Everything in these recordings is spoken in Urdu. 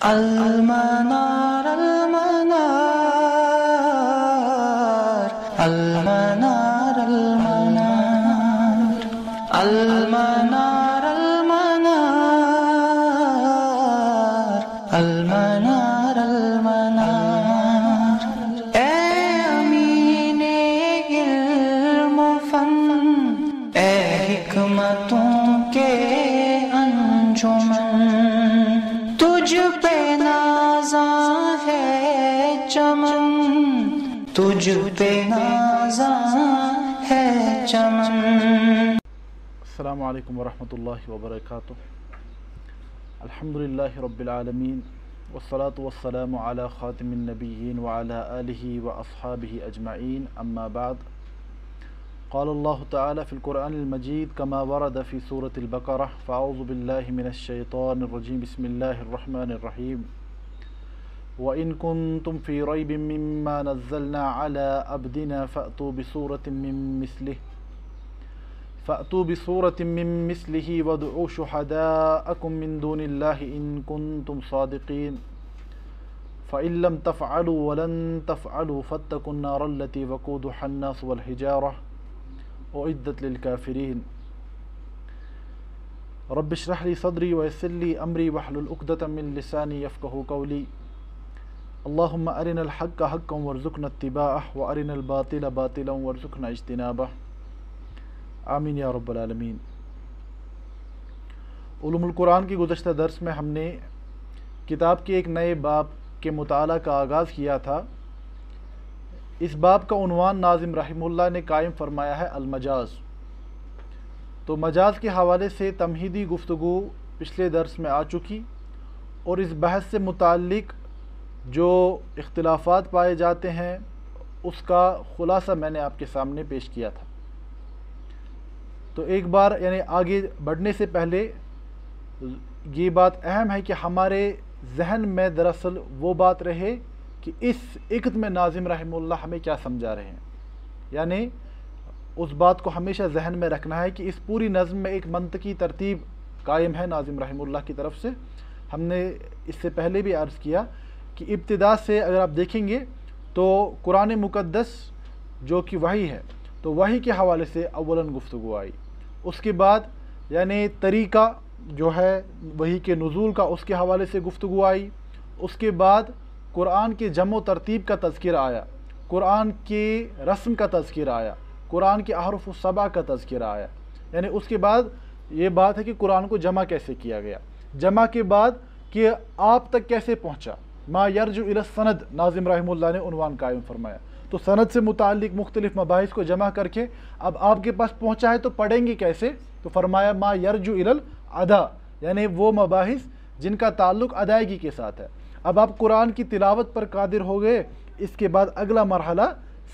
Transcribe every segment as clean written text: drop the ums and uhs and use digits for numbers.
المنار المنار المنار المنار المنار المنار المنار اے امین علم و فن، اے حکمتوں کے انجمن، تجھ پہ نازاں ہے چمن، تجھ پہ نازاں ہے چمن۔ السلام علیکم ورحمۃ اللہ وبرکاتہ۔ الحمدللہ رب العالمین والصلاة والسلام علی خاتم النبیین وعلی آلہ واصحابہ اجمعین، اما بعد۔ قال اللہ تعالی فی القرآن المجید کما ورد فی سورة البقرہ، فاعوذ باللہ من الشیطان الرجیم، بسم اللہ الرحمن الرحیم۔ وَإِن كُنتُمْ فِي رَيْبٍ مِّمَّا نَزَّلْنَا عَلَىٰ عَبْدِنَا فَأْتُوا بِسُورَةٍ مِّن مِّثْلِهِ وَادْعُوا شُهَدَاءَكُم مِّن دُونِ اللَّهِ إِن كُنتُمْ صَادِقِينَ فَإِن لَّمْ تَفْعَلُوا وَلَن تَفْعَلُوا فَاتَّقُوا النَّارَ الَّتِي وَقُودُهَا النَّاسُ وَالْحِجَارَةُ أُعِدَّتْ لِلْكَافِرِينَ رب اشرح لي صدري ويسر لي أمري واحلل عقدة من لساني يفقهوا قولي اللهم أرنا الحق حقا وارزقنا اتباعه وأرنا الباطل باطلا وارزقنا اجتنابه آمین یا رب العالمین۔ علوم القرآن کی گزشتہ درس میں ہم نے کتاب کے ایک نئے باب کے مطالعہ کا آغاز کیا تھا۔ اس باب کا عنوان ناظم رحمہ اللہ نے قائم فرمایا ہے المجاز۔ تو مجاز کے حوالے سے تمہیدی گفتگو پچھلے درس میں آ چکی، اور اس بحث سے متعلق جو اختلافات پائے جاتے ہیں اس کا خلاصہ میں نے آپ کے سامنے پیش کیا تھا۔ تو ایک بار یعنی آگے بڑھنے سے پہلے یہ بات اہم ہے کہ ہمارے ذہن میں دراصل وہ بات رہے کہ اس عقد میں ناظم رحمہ اللہ ہمیں کیا سمجھا رہے ہیں، یعنی اس بات کو ہمیشہ ذہن میں رکھنا ہے کہ اس پوری نظم میں ایک منطقی ترتیب قائم ہے ناظم رحمہ اللہ کی طرف سے۔ ہم نے اس سے پہلے بھی عرض کیا کہ ابتدا سے اگر آپ دیکھیں گے تو قرآن مقدس جو کہ وحی ہے، تو وحی کے حوالے سے اولاً گفتگو آئی، اس کے بعد یعنی طریقہ جو ہے وحی کے نزول کا اس کے حوالے سے گفتگو آئی، اس کے بعد قرآن کے جمع و ترتیب کا تذکرہ آیا، قرآن کے رسم کا تذکرہ آیا، قرآن کے احرف السبع کا تذکرہ آیا، یعنی اس کے بعد یہ بات ہے کہ قرآن کو جمع کیسے کیا گیا، جمع کے بعد کہ آپ تک کیسے پہنچا، ما یرجع الی السند ناظم رحمہ اللہ نے عنوان قائم فرمایا۔ تو سند سے متعلق مختلف مباحث کو جمع کر کے اب آپ کے پاس پہنچا ہے تو پڑھیں گے کیسے، تو فرمایا ما یرجع الی الادا، یعنی وہ مباحث جن کا تعلق ادائیگی کے ساتھ ہے۔ اب آپ قرآن کی تلاوت پر قادر ہو گئے، اس کے بعد اگلا مرحلہ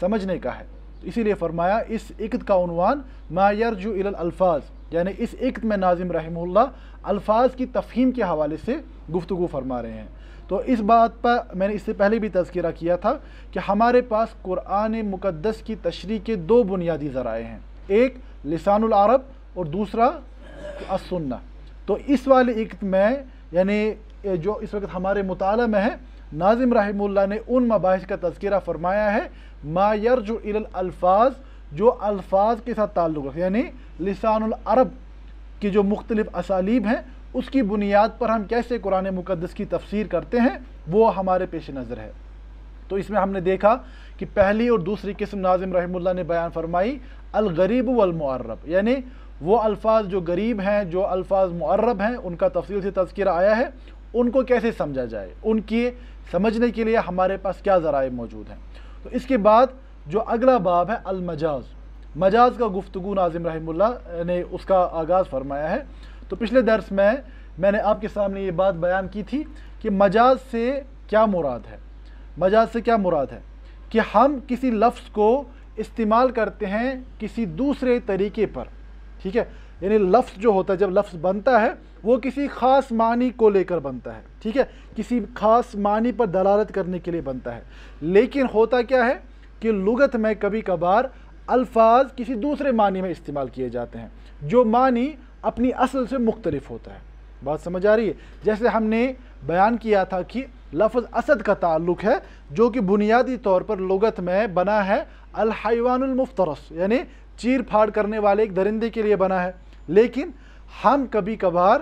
سمجھنے کا ہے، تو اسی لیے فرمایا اس عقد کا عنوان ما یرجع الی الالفاظ، یعنی اس عقد میں ناظم رحمہ اللہ الفاظ کی تفہیم کے حوالے سے گفتگو فرما رہے ہیں۔ تو اس بات پر میں نے اس سے پہلے بھی تذکرہ کیا تھا کہ ہمارے پاس قرآن مقدس کی تشریح کے دو بنیادی ذرائع ہیں، ایک لسان العرب اور دوسرا السنہ۔ تو اس والے عقد میں یعنی جو اس وقت ہمارے مطالعہ میں ہے، ناظم رحمہ اللہ نے ان مباحث کا تذکرہ فرمایا ہے ما یرجع الی الالفاظ، جو الفاظ کے ساتھ تعلق ہے، یعنی لسان العرب کی جو مختلف اسالیب ہیں اس کی بنیاد پر ہم کیسے قرآن مقدس کی تفسیر کرتے ہیں وہ ہمارے پیش نظر ہے۔ تو اس میں ہم نے دیکھا کہ پہلی اور دوسری قسم ناظم رحمہ اللہ نے بیان فرمائی الغریب والمعرب، یعنی وہ الفاظ جو غریب ہیں، جو الفاظ معرب ہیں، ان کا تفصیل سے تذکرہ آیا ہے، ان کو کیسے سمجھا جائے، ان کی سمجھنے کے لیے ہمارے پاس کیا ذرائع موجود ہیں۔ تو اس کے بعد جو اگلا باب ہے المجاز، مجاز کا گفتگو ناظم رحمہ اللہ نے اس کا آغاز فرمایا ہے۔ تو پچھلے درس میں نے آپ کے سامنے یہ بات بیان کی تھی کہ مجاز سے کیا مراد ہے، مجاز سے کیا مراد ہے کہ ہم کسی لفظ کو استعمال کرتے ہیں کسی دوسرے طریقے پر، ٹھیک ہے، یعنی لفظ جو ہوتا ہے، جب لفظ بنتا ہے وہ کسی خاص معنی کو لے کر بنتا ہے، ٹھیک ہے، کسی خاص معنی پر دلالت کرنے کے لیے بنتا ہے، لیکن ہوتا کیا ہے کہ لغت میں کبھی کبھار الفاظ کسی دوسرے معنی میں استعمال کیے جاتے ہیں جو معنی اپنی اصل سے مختلف ہوتا ہے، بات سمجھ آ رہی ہے؟ جیسے ہم نے بیان کیا تھا کہ لفظ اسد کا تعلق ہے جو کہ بنیادی طور پر لغت میں بنا ہے الحیوان المفترس، یعنی چیر پھاڑ کرنے والے ایک درندے کے لیے بنا ہے، لیکن ہم کبھی کبھار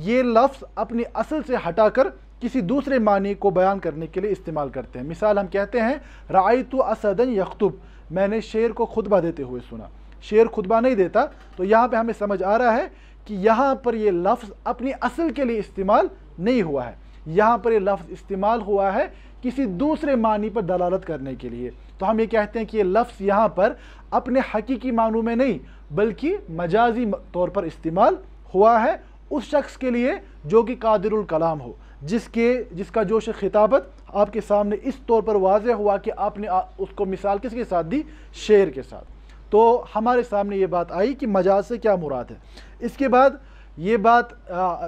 یہ لفظ اپنی اصل سے ہٹا کر کسی دوسرے معنی کو بیان کرنے کے لیے استعمال کرتے ہیں۔ مثال ہم کہتے ہیں رأیت اسدا یخطب، میں نے شیر کو خطبہ دیتے ہوئے سنا۔ شیر خطبہ نہیں دیتا، تو یہاں پہ ہمیں سمجھ آ رہا ہے کہ یہاں پر یہ لفظ اپنی اصل کے لیے استعمال نہیں ہوا ہے، یہاں پر یہ لفظ استعمال ہوا ہے کسی دوسرے معنی پر دلالت کرنے کے لیے۔ تو ہم یہ کہتے ہیں کہ یہ لفظ یہاں پر اپنے حقیقی معنوں میں نہیں بلکہ مجازی طور پر استعمال ہوا ہے اس شخص کے لیے جو کہ قادر الکلام ہو، جس کا جوش خطابت آپ کے سامنے اس طور پر واضح ہوا کہ آپ نے اس کو مثال کس کے ساتھ دی؟ شعر کے ساتھ۔ تو ہمارے سامنے یہ بات آئی کہ مجاز سے کیا مراد ہے۔ اس کے بعد یہ بات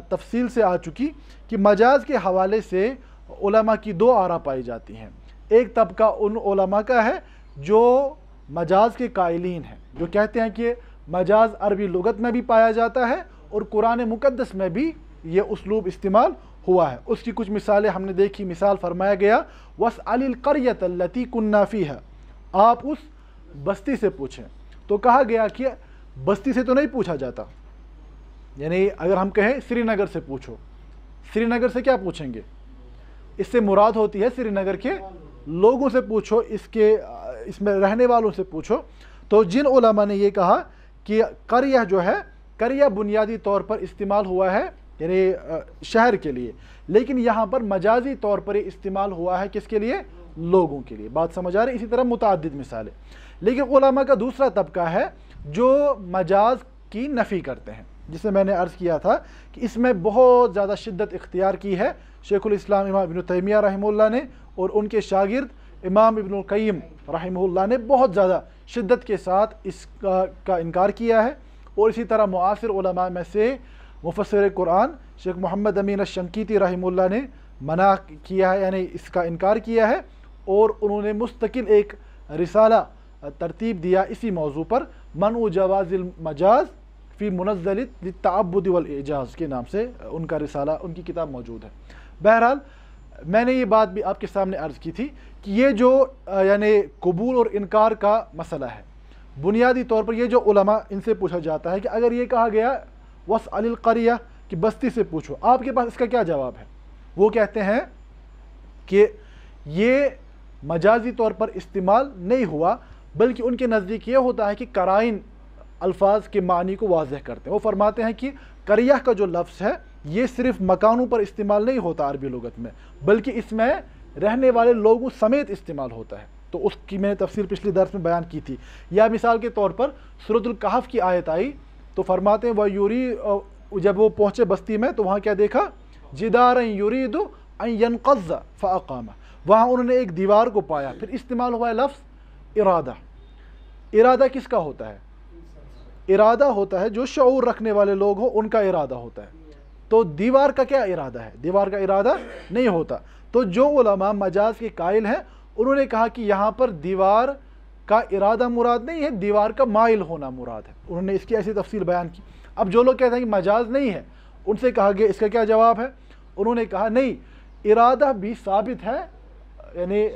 تفصیل سے آ چکی کہ مجاز کے حوالے سے علماء کی دو آراء پائی جاتی ہیں۔ ایک طبقہ ان علماء کا ہے جو مجاز کے قائلین ہیں، جو کہتے ہیں کہ مجاز عربی لغت میں بھی پایا جاتا ہے اور قرآن مقدس میں بھی یہ اسلوب استعمال ہوا ہے۔ اس کی کچھ مثالیں ہم نے دیکھی۔ مثال فرمایا گیا وَاسْأَلِ الْقَرْيَةَ الَّتِي كُنَّا فِيهَا، آپ اس بستی سے پوچھیں۔ تو کہا گیا کہ بستی سے تو نہیں پوچھا جاتا، یعنی اگر ہم کہیں سری نگر سے پوچھو، سری نگر سے کیا پوچھیں گے؟ اس سے مراد ہوتی ہے سری نگر کے لوگوں سے پوچھو، اس میں رہنے والوں سے پوچھو۔ تو جن علماء نے یہ کہا کہ قریہ جو ہے، قریہ بنیادی طور پر استعمال ہوا ہے یعنی شہر کے لیے، لیکن یہاں پر مجازی طور پر استعمال ہوا ہے کس کے لیے؟ لوگوں کے لیے۔ بات سمجھ آ رہی ہے؟ اسی طرح متعدد مثالیں۔ لیکن علماء کا دوسرا طبقہ ہے جو مجاز کی نفی کرتے ہیں، جسے میں نے عرض کیا تھا کہ اس میں بہت زیادہ شدت اختیار کی ہے شیخ الاسلام امام ابن تیمیہ رحمہ اللہ نے، اور ان کے شاگرد امام ابن القیم رحمہ اللہ نے بہت زیادہ شدت کے ساتھ اس کا انکار کیا ہے۔ اور اسی طرح معاصر علماء میں سے مفسر قرآن شیخ محمد امین الشنقیطی رحمہ اللہ نے منع کیا ہے، یعنی اس کا انکار کیا ہے، اور انہوں نے مستقل ایک رسالہ ترتیب دیا اسی موضوع پر، منع جواز المجاز فی منزل للتعبد والاعجاز کے نام سے ان کا رسالہ، ان کی کتاب موجود ہے۔ بہرحال میں نے یہ بات بھی آپ کے سامنے عرض کی تھی کہ یہ جو یعنی قبول اور انکار کا مسئلہ ہے، بنیادی طور پر یہ جو علماء ان سے پوچھا جاتا ہے کہ اگر یہ کہا گیا وَاسْأَلِ الْقَرْيَةَ کہ بستی سے پوچھو، آپ کے پاس اس کا کیا جواب ہے؟ وہ کہتے ہیں کہ یہ مجازی طور پر استعمال نہیں ہوا، بلکہ ان کے نزدیک یہ ہوتا ہے کہ قرائن الفاظ کے معنی کو واضح کرتے ہیں۔ وہ فرماتے ہیں کہ قریہ کا جو لفظ ہے یہ صرف مکانوں پر استعمال نہیں ہوتا عربی لغت میں، بلکہ اس میں رہنے والے لوگوں سمیت استعمال ہوتا ہے۔ تو اس کی میں نے تفصیل پچھلی درس میں بیان کی تھی۔ یا مثال کے طور پر سورۃ الکہف کی آیت آئی تو فرماتے ہیں وَيُرِيدُ، جب وہ پہنچے بستی میں تو وہاں کیا دیکھا؟ جِدَارًا يُرِيدُ أَن يَنْقَضَّ فَأَقَامَ، وہاں انہوں نے ایک دیوار کو پایا، پھر استعمال ہوا ہے لفظ ارادہ۔ ارادہ کس کا ہوتا ہے؟ ارادہ ہوتا ہے جو شعور رکھنے والے لوگ ہوں ان کا ارادہ ہوتا ہے۔ تو دیوار کا کیا ارادہ ہے؟ دیوار کا ارادہ نہیں ہوتا۔ تو جو علماء مجاز کے قائل ہیں انہوں نے کہا کہ یہاں پر دیوار کا ارادہ مراد نہیں ہے، دیوار کا مائل ہونا مراد ہے۔ انہوں نے اس کی ایسی تفصیل بیان کی۔ اب جو لوگ کہتے ہیں کہ مجاز نہیں ہے، ان سے کہا گیا اس کا کیا جواب ہے؟ انہوں نے کہا نہیں، ارادہ بھی ثابت ہے، یعنی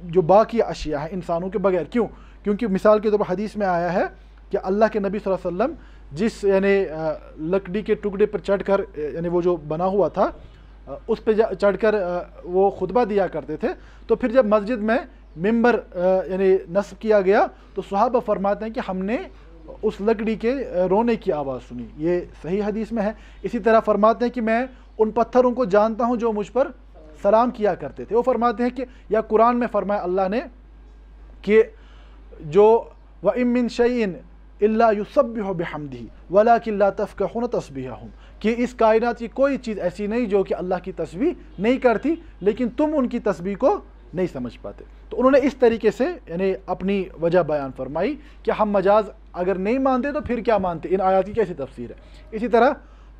جو باقی اشیاء ہیں انسانوں کے بغیر۔ کیوں؟ کیونکہ مثال کے طور پر حدیث میں آیا ہے کہ اللہ کے نبی صلی اللہ علیہ وسلم جس یعنی لکڑی کے ٹکڑے پر چڑھ کر، یعنی وہ جو بنا ہوا تھا اس پہ چڑھ کر وہ خطبہ دیا کرتے تھے، تو پھر جب مسجد میں ممبر یعنی نصب کیا گیا تو صحابہ فرماتے ہیں کہ ہم نے اس لکڑی کے رونے کی آواز سنی۔ یہ صحیح حدیث میں ہے۔ اسی طرح فرماتے ہیں کہ میں ان پتھروں کو جانتا ہوں جو مجھ پر سلام کیا کرتے تھے۔ وہ فرماتے ہیں کہ یا قرآن میں فرمایا اللہ نے کہ جو وَإِن مِّن شَيْءٍ إِلَّا يُسَبِّحُ بِحَمْدِهِ وَلَكِن لَا تَفْقَهُونَ تَسْبِيحَهُمْ، کہ اس کائنات کی کوئی چیز ایسی نہیں جو کہ اللہ کی تسبیح نہیں کرتی، لیکن تم ان کی تسبیح کو نہیں سمجھ پاتے۔ تو انہوں نے اس طریقے سے یعنی اپنی وجہ بیان فرمائی کہ ہم مجاز اگر نہیں مانتے تو پھر کیا مانتے، ان آیات کی کیسی تفسیر ہے۔ اسی طرح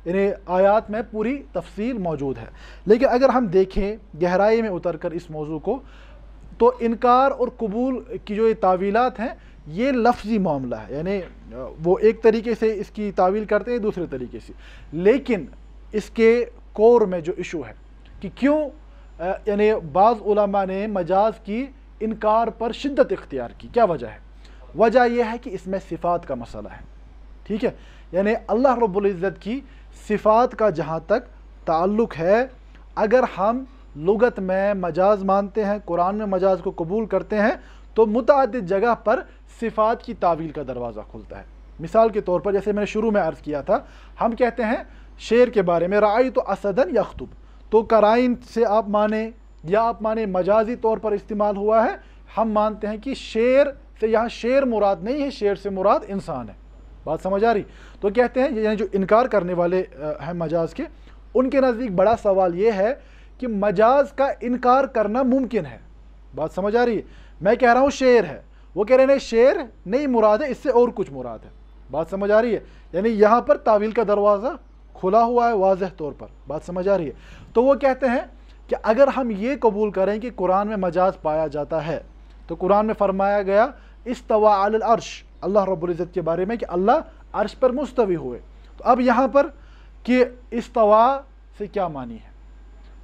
یعنی آیات میں پوری تفصیل موجود ہے۔ لیکن اگر ہم دیکھیں گہرائی میں اتر کر اس موضوع کو، تو انکار اور قبول کی جو یہ تعویلات ہیں یہ لفظی معاملہ ہے، یعنی وہ ایک طریقے سے اس کی تعویل کرتے ہیں دوسرے طریقے سے، لیکن اس کے کور میں جو ایشو ہے کہ کیوں یعنی بعض علماء نے مجاز کی انکار پر شدت اختیار کی، کیا وجہ ہے؟ وجہ یہ ہے کہ اس میں صفات کا مسئلہ ہے، ٹھیک ہے؟ یعنی اللہ رب العزت کی صفات کا جہاں تک تعلق ہے، اگر ہم لغت میں مجاز مانتے ہیں، قرآن میں مجاز کو قبول کرتے ہیں، تو متعدد جگہ پر صفات کی تعویل کا دروازہ کھلتا ہے۔ مثال کے طور پر جیسے میں نے شروع میں عرض کیا تھا، ہم کہتے ہیں شیر کے بارے میں رأیت اسدا یخطب، تو قرائن سے آپ مانیں یا آپ مانیں مجازی طور پر استعمال ہوا ہے، ہم مانتے ہیں کہ شیر سے یہاں شیر مراد نہیں ہے، شیر سے مراد انسان ہے۔ بات سمجھ آ رہی؟ تو کہتے ہیں یعنی جو انکار کرنے والے ہیں مجاز کے، ان کے نزدیک بڑا سوال یہ ہے کہ مجاز کا انکار کرنا ممکن ہے۔ بات سمجھ آ رہی ہے؟ میں کہہ رہا ہوں شیر ہے، وہ کہہ رہے ہیں نہیں شیر نہیں مراد ہے، اس سے اور کچھ مراد ہے۔ بات سمجھ آ رہی ہے؟ یعنی یہاں پر تعویل کا دروازہ کھلا ہوا ہے واضح طور پر۔ بات سمجھ آ رہی ہے؟ تو وہ کہتے ہیں کہ اگر ہم یہ قبول کریں کہ قرآن میں مجاز پایا جاتا ہے، تو قرآن میں فرمایا گیا استوى علی العرش، اللہ رب العزت کے بارے میں کہ اللہ عرش پر مستوی ہوئے۔ تو اب یہاں پر کہ استوا سے کیا معنی ہے؟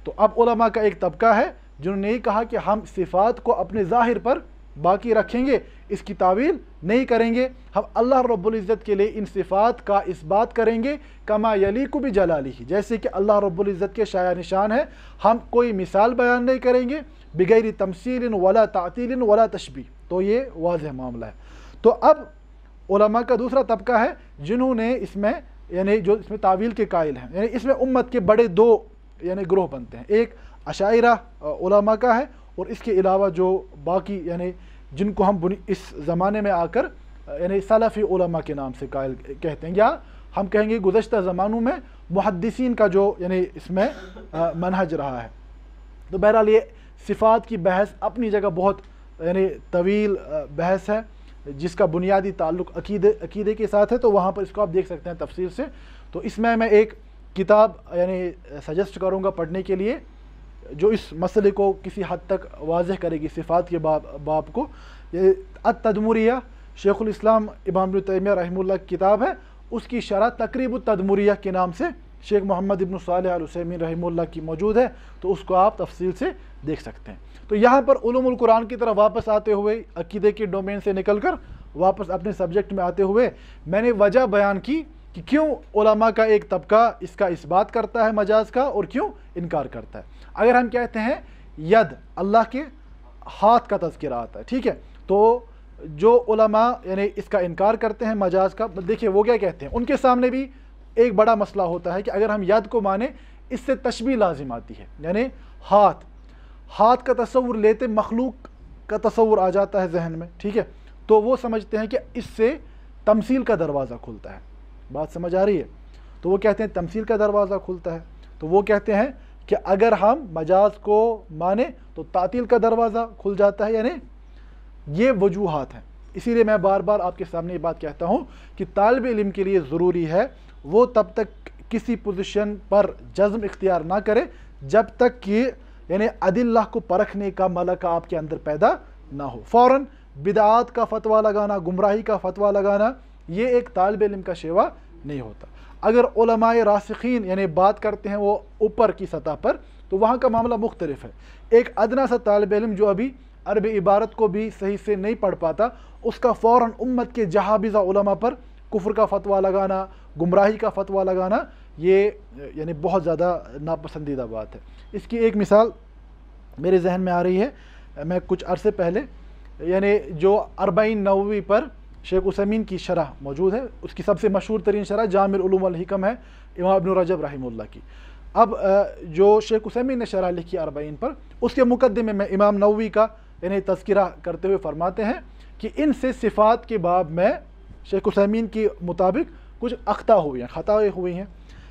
تو اب علماء کا ایک طبقہ ہے جنہوں نے یہ کہا کہ ہم صفات کو اپنے ظاہر پر باقی رکھیں گے، اس کی تعویل نہیں کریں گے، ہم اللہ رب العزت کے لیے ان صفات کا اس بات کریں گے کما یلیق بجلالہ، جیسے کہ اللہ رب العزت کے شایع نشان ہے، ہم کوئی مثال بیان نہیں کریں گے بغیر تمثیل ولا تعطیل ولا تشبیہ۔ تو یہ واضح معاملہ ہے۔ تو اب علماء کا دوسرا طبقہ ہے جنہوں نے اس میں یعنی جو اس میں تعویل کے قائل ہیں، یعنی اس میں امت کے بڑے دو یعنی گروہ بنتے ہیں، ایک اشاعرہ علماء کا ہے، اور اس کے علاوہ جو باقی یعنی جن کو ہم اس زمانے میں آ کر یعنی سلفی علماء کے نام سے قائل کہتے ہیں، یا ہم کہیں گے گزشتہ زمانوں میں محدثین کا جو یعنی اس میں منہج رہا ہے۔ تو بہرحال یہ صفات کی بحث اپنی جگہ بہت یعنی طویل بحث ہے، جس کا بنیادی تعلق عقیدے کے ساتھ ہے، تو وہاں پر اس کو آپ دیکھ سکتے ہیں تفصیل سے۔ تو اس میں ایک کتاب یعنی سجیسٹ کروں گا پڑھنے کے لیے جو اس مسئلے کو کسی حد تک واضح کرے گی، صفات کے باب کو۔ یہ التدمریہ شیخ الاسلام امام ابن تیمیہ رحمہ اللہ کی کتاب ہے، اس کی شرح تقریب التدمریہ کے نام سے شیخ محمد ابن صالح العثیمین رحمہ اللہ کی موجود ہے، تو اس کو آپ تفصیل سے دیکھ سکتے ہیں۔ تو یہاں پر علوم القرآن کی طرف واپس آتے ہوئے، عقیدے کے ڈومین سے نکل کر واپس اپنے سبجیکٹ میں آتے ہوئے، میں نے وجہ بیان کی کہ کیوں علماء کا ایک طبقہ اس کا اس بات کرتا ہے مجاز کا اور کیوں انکار کرتا ہے۔ اگر ہم کہتے ہیں ید اللہ کے ہاتھ کا تذکرہ آتا ہے، ٹھیک ہے، تو جو علماء یعنی اس کا انکار کرتے ہیں مجاز کا، دیکھیے وہ کیا کہتے ہیں، ان کے سامنے بھی ایک بڑا مسئلہ ہوتا ہے کہ اگر ہم ید کو مانیں اس سے تشبیہ لازم آتی ہے، یعنی ہاتھ کا تصور لیتے مخلوق کا تصور آ جاتا ہے ذہن میں، ٹھیک ہے، تو وہ سمجھتے ہیں کہ اس سے تمثیل کا دروازہ کھلتا ہے۔ بات سمجھ آ رہی ہے؟ تو وہ کہتے ہیں تمثیل کا دروازہ کھلتا ہے، تو وہ کہتے ہیں کہ اگر ہم مجاز کو مانیں تو تعطیل کا دروازہ کھل جاتا ہے، یعنی یہ وجوہات ہیں۔ اسی لیے میں بار بار آپ کے سامنے یہ بات کہتا ہوں کہ طالب علم کے لیے ضروری ہے وہ تب تک کسی پوزیشن پر جزم اختیار نہ کرے جب تک کہ یعنی ادلہ کو پرکھنے کا ملکہ آپ کے اندر پیدا نہ ہو۔ فوراً بدعات کا فتویٰ لگانا، گمراہی کا فتویٰ لگانا، یہ ایک طالب علم کا شیوا نہیں ہوتا۔ اگر علماء راسخین یعنی بات کرتے ہیں وہ اوپر کی سطح پر، تو وہاں کا معاملہ مختلف ہے۔ ایک ادنا سا طالب علم جو ابھی عربی عبارت کو بھی صحیح سے نہیں پڑھ پاتا، اس کا فوراً امت کے جہابذہ علماء پر کفر کا فتویٰ لگانا، گمراہی کا فتویٰ لگانا، یہ یعنی بہت زیادہ ناپسندیدہ بات ہے۔ اس کی ایک مثال میرے ذہن میں آ رہی ہے، میں کچھ عرصے پہلے یعنی جو 40 نووی پر شیخ عثیمین کی شرح موجود ہے، اس کی سب سے مشہور ترین شرح جامع العلوم والحکم ہے امام ابن رجب رحمہ اللہ کی۔ اب جو شیخ عثیمین نے شرح لکھی 40 پر، اس کے مقدمے میں امام نووی کا یعنی تذکرہ کرتے ہوئے فرماتے ہیں کہ ان سے صفات کے باب میں شیخ عثیمین کے مطابق کچھ اخطاء ہوئی ہیں، خطائیں ہوئی ہیں،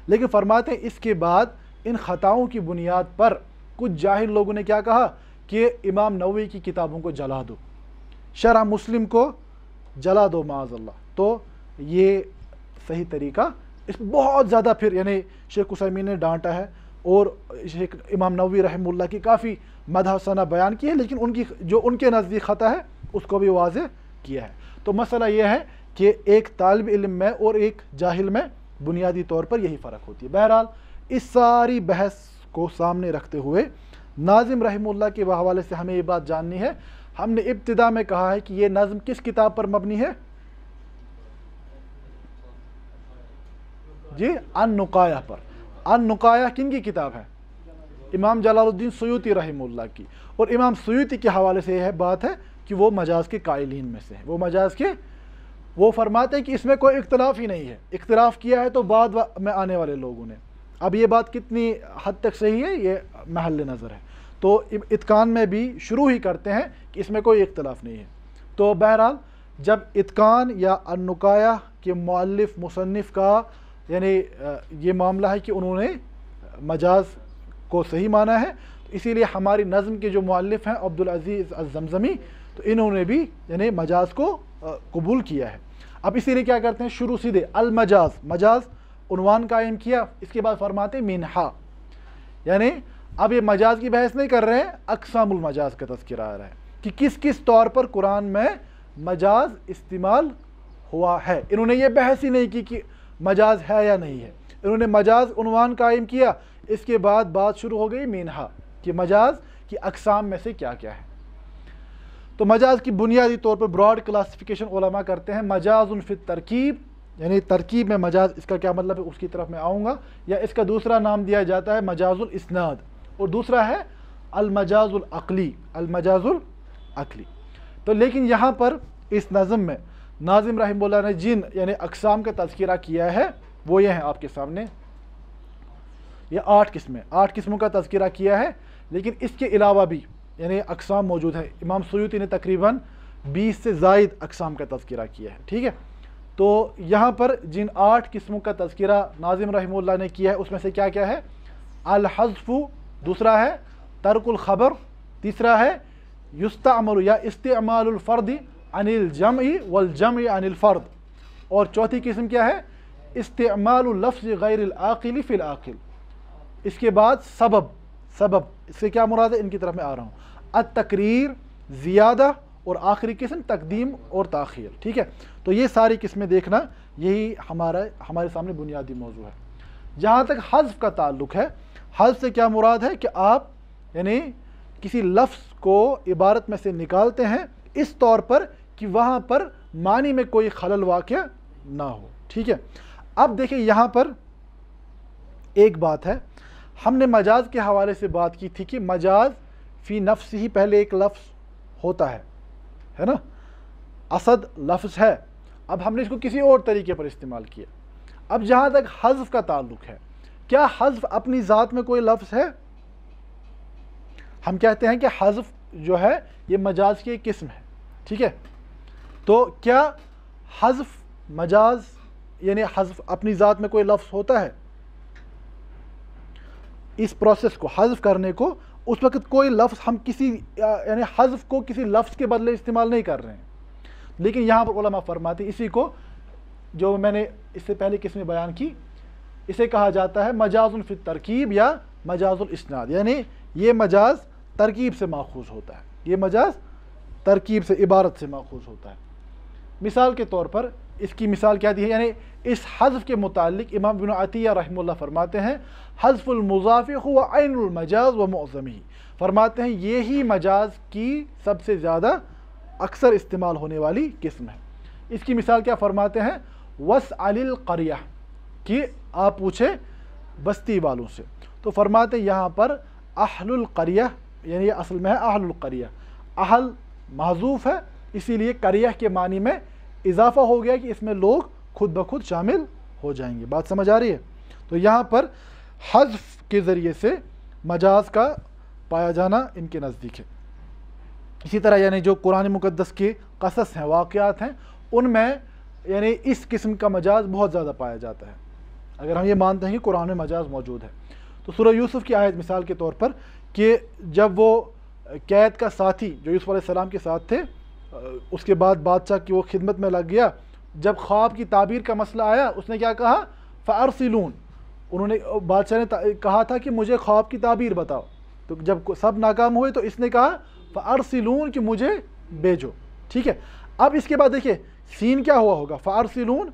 لیکن فرماتے ہیں اس کے بعد ان خطاؤں کی بنیاد پر کچھ جاہل لوگوں نے کیا کہا کہ امام نووی کی کتابوں کو جلا دو، شرح مسلم کو جلا دو معاذ اللہ۔ تو یہ صحیح طریقہ، اس بہت زیادہ پھر یعنی شیخ عثیمین نے ڈانٹا ہے اور شیخ امام نووی رحمہ اللہ کی کافی مدح ثنا بیان کی ہے، لیکن ان کی جو ان کے نزدیک خطا ہے اس کو بھی واضح کیا ہے۔ تو مسئلہ یہ ہے کہ ایک طالب علم میں اور ایک جاہل میں بنیادی طور پر یہی فرق ہوتی ہے۔ بہرحال اس ساری بحث کو سامنے رکھتے ہوئے ناظم رحمہ اللہ کے حوالے سے ہمیں یہ بات جاننی ہے. ہم نے ابتدا میں کہا ہے کہ یہ نظم کس کتاب پر مبنی ہے؟ جی النقایہ پر. النقایہ کن کی کتاب ہے؟ امام جلال الدین سیوطی رحمہ اللہ کی. اور امام سیوطی کے حوالے سے یہ بات ہے کہ وہ مجاز کے قائلین میں سے ہیں. وہ مجاز کے وہ فرماتے ہیں کہ اس میں کوئی اختلاف ہی نہیں ہے. اختلاف کیا ہے تو بعد میں آنے والے لوگوں نے. اب یہ بات کتنی حد تک صحیح ہے یہ محل نظر ہے. تو اتقان میں بھی شروع ہی کرتے ہیں کہ اس میں کوئی اختلاف نہیں ہے. تو بہرحال جب اتقان یا النقایہ کے مؤلف مصنف کا یعنی یہ معاملہ ہے کہ انہوں نے مجاز کو صحیح مانا ہے، تو اسی لیے ہماری نظم کے جو مؤلف ہیں عبدالعزیز الزمزمی، تو انہوں نے بھی یعنی مجاز کو قبول کیا ہے. اب اسی لیے کیا کرتے ہیں شروع سیدھے المجاز، مجاز عنوان قائم کیا، اس کے بعد فرماتے منہا، یعنی اب یہ مجاز کی بحث نہیں کر رہے ہیں، اقسام المجاز کا تذکرہ آ رہا ہے کہ کس کس طور پر قرآن میں مجاز استعمال ہوا ہے. انہوں نے یہ بحث ہی نہیں کی کہ مجاز ہے یا نہیں ہے، انہوں نے مجاز عنوان قائم کیا، اس کے بعد بات شروع ہو گئی منہا کہ مجاز کی اقسام میں سے کیا کیا ہے. تو مجاز کی بنیادی طور پر براڈ کلاسیفیکیشن علماء کرتے ہیں مجاز فی الترکیب، یعنی ترکیب میں مجاز، اس کا کیا مطلب ہے اس کی طرف میں آؤں گا. یا اس کا دوسرا نام دیا جاتا ہے مجاز الاسناد، اور دوسرا ہے المجاز العقلی، المجاز العقلی. تو لیکن یہاں پر اس نظم میں ناظم رحمہ اللہ نے جن یعنی اقسام کا تذکرہ کیا ہے وہ یہ ہیں آپ کے سامنے. یہ 8 قسمیں، 8 قسموں کا تذکرہ کیا ہے، لیکن اس کے علاوہ بھی یعنی اقسام موجود ہیں. امام سیوطی نے تقریباً 20 سے زائد اقسام کا تذکرہ کیا ہے. ٹھیک ہے، تو یہاں پر جن 8 قسموں کا تذکرہ ناظم رحمہ اللہ نے کیا ہے اس میں سے کیا کیا ہے؟ الحذف، دوسرا ہے ترک الخبر، تیسرا ہے یستعمل یا استعمال الفرد عن الجمع والجمع عن الفرد، اور چوتھی قسم کیا ہے؟ استعمال اللفظ غیر العاقل فی العاقل. اس کے بعد سبب اس سے کیا مراد ہے ان کی طرف میں آ رہا ہوں، التقریر، زیادہ، اور آخری قسم تقدیم اور تاخیر. ٹھیک ہے، تو یہ ساری قسمیں دیکھنا یہی ہمارے سامنے بنیادی موضوع ہے. جہاں تک حذف کا تعلق ہے، حذف سے کیا مراد ہے کہ آپ یعنی کسی لفظ کو عبارت میں سے نکالتے ہیں اس طور پر کہ وہاں پر معنی میں کوئی خلل واقع نہ ہو. ٹھیک ہے، اب دیکھیں یہاں پر ایک بات ہے، ہم نے مجاز کے حوالے سے بات کی تھی کہ مجاز فی نفس ہی پہلے ایک لفظ ہوتا ہے نا، اسد لفظ ہے، اب ہم نے اس کو کسی اور طریقے پر استعمال کیا. اب جہاں تک حذف کا تعلق ہے، کیا حذف اپنی ذات میں کوئی لفظ ہے؟ ہم کہتے ہیں کہ حذف جو ہے یہ مجاز کی ایک قسم ہے. ٹھیک ہے، تو کیا حذف مجاز یعنی حذف اپنی ذات میں کوئی لفظ ہوتا ہے؟ اس پروسیس کو حذف کرنے کو اس وقت کوئی لفظ ہم کسی یعنی حذف کو کسی لفظ کے بدلے استعمال نہیں کر رہے ہیں، لیکن یہاں پر علماء فرماتے ہیں اسی کو جو میں نے اس سے پہلے قسم بیان کی، اسے کہا جاتا ہے مجاز فی الترکیب یا مجاز الاسناد، یعنی یہ مجاز ترکیب سے ماخوذ ہوتا ہے، یہ مجاز ترکیب سے عبارت سے ماخوذ ہوتا ہے. مثال کے طور پر اس کی مثال کیا دی ہے، یعنی اس حذف کے متعلق امام ابن عطیہ رحمہ اللہ فرماتے ہیں حذف المضاف هو عین المجاز و معظمہ، فرماتے ہیں یہی مجاز کی سب سے زیادہ اکثر استعمال ہونے والی قسم ہے. اس کی مثال کیا فرماتے ہیں؟ واسأل القریہ، کہ آپ پوچھیں بستی والوں سے. تو فرماتے ہیں یہاں پر اہل القریہ، یعنی یہ اصل میں ہے اہل القریہ، اہل محذوف ہے اسی لیے قریہ کے معنی میں اضافہ ہو گیا کہ اس میں لوگ خود بخود شامل ہو جائیں گے. بات سمجھ آ رہی ہے؟ تو یہاں پر حذف کے ذریعے سے مجاز کا پایا جانا ان کے نزدیک ہے. اسی طرح یعنی جو قرآن مقدس کے قصص ہیں، واقعات ہیں، ان میں یعنی اس قسم کا مجاز بہت زیادہ پایا جاتا ہے. اگر ہم یہ مانتے ہیں کہ قرآن میں مجاز موجود ہے، تو سورہ یوسف کی آیت مثال کے طور پر کہ جب وہ قید کا ساتھی جو یوسف علیہ السلام کے ساتھ تھے، اس کے بعد بادشاہ کی وہ خدمت میں لگ گیا، جب خواب کی تعبیر کا مسئلہ آیا اس نے کیا کہا؟ فَأَرْسِلُونَ، انہوں نے بادشاہ نے کہا تھا کہ مجھے خواب کی تعبیر بتاؤ، تو جب سب ناکام ہوئے تو اس نے کہا فَأَرْسِلُونَ کہ مجھے بھیجو. ٹھیک ہے، اب اس کے بعد دیکھیں سین کیا ہوا ہوگا؟ فَأَرْسِلُونَ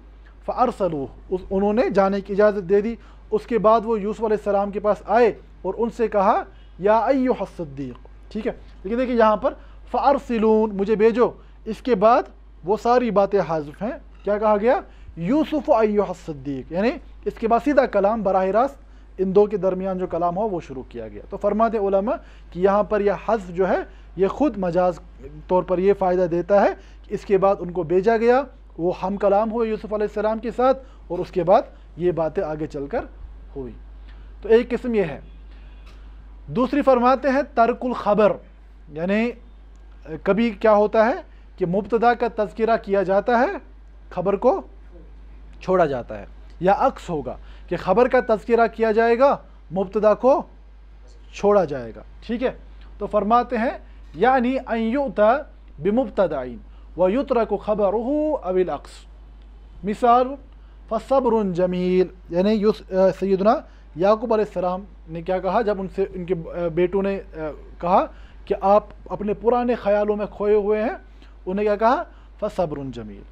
فَأَرْسَلُوهُ، انہوں نے جانے کی اجازت دے دی، اس کے بعد وہ یوسف علیہ السلام کے پاس آئے اور ان سے کہا یا ایھا الصدیق، ٹھیک ہے، لیکن دیکھیں یہاں پر فارسلون، مجھے بھیجو، اس کے بعد وہ ساری باتیں حذف ہیں، کیا کہا گیا؟ یوسف ایھا الصدیق، یعنی اس کے بعد سیدھا کلام براہ راست ان دو کے درمیان جو کلام ہو وہ شروع کیا گیا۔ تو فرماتے علماء کہ یہاں پر یہ حذف جو ہے یہ خود مجاز طور پر یہ فائدہ دیتا ہے کہ اس کے بعد ان کو بھیجا گیا، وہ ہم کلام ہوئے یوسف علیہ السلام کے ساتھ، اور اس کے بعد یہ باتیں آگے چل کر ہوئی۔ تو ایک قسم یہ ہے۔ دوسری فرماتے ہیں ترک الخبر، یعنی کبھی کیا ہوتا ہے کہ مبتدا کا تذکرہ کیا جاتا ہے، خبر کو چھوڑا جاتا ہے، یا عکس ہوگا کہ خبر کا تذکرہ کیا جائے گا، مبتدا کو چھوڑا جائے گا، ٹھیک ہے۔ تو فرماتے ہیں یعنی ان یؤتی بمبتدأ ویترک خبرہ او العکس، مثال فصبر جمیل، یعنی سیدنا یعقوب علیہ السلام نے کیا کہا جب ان سے ان کے بیٹوں نے کہا کہ آپ اپنے پرانے خیالوں میں کھوئے ہوئے ہیں، انہیں کیا کہا؟ فصبر جمیل۔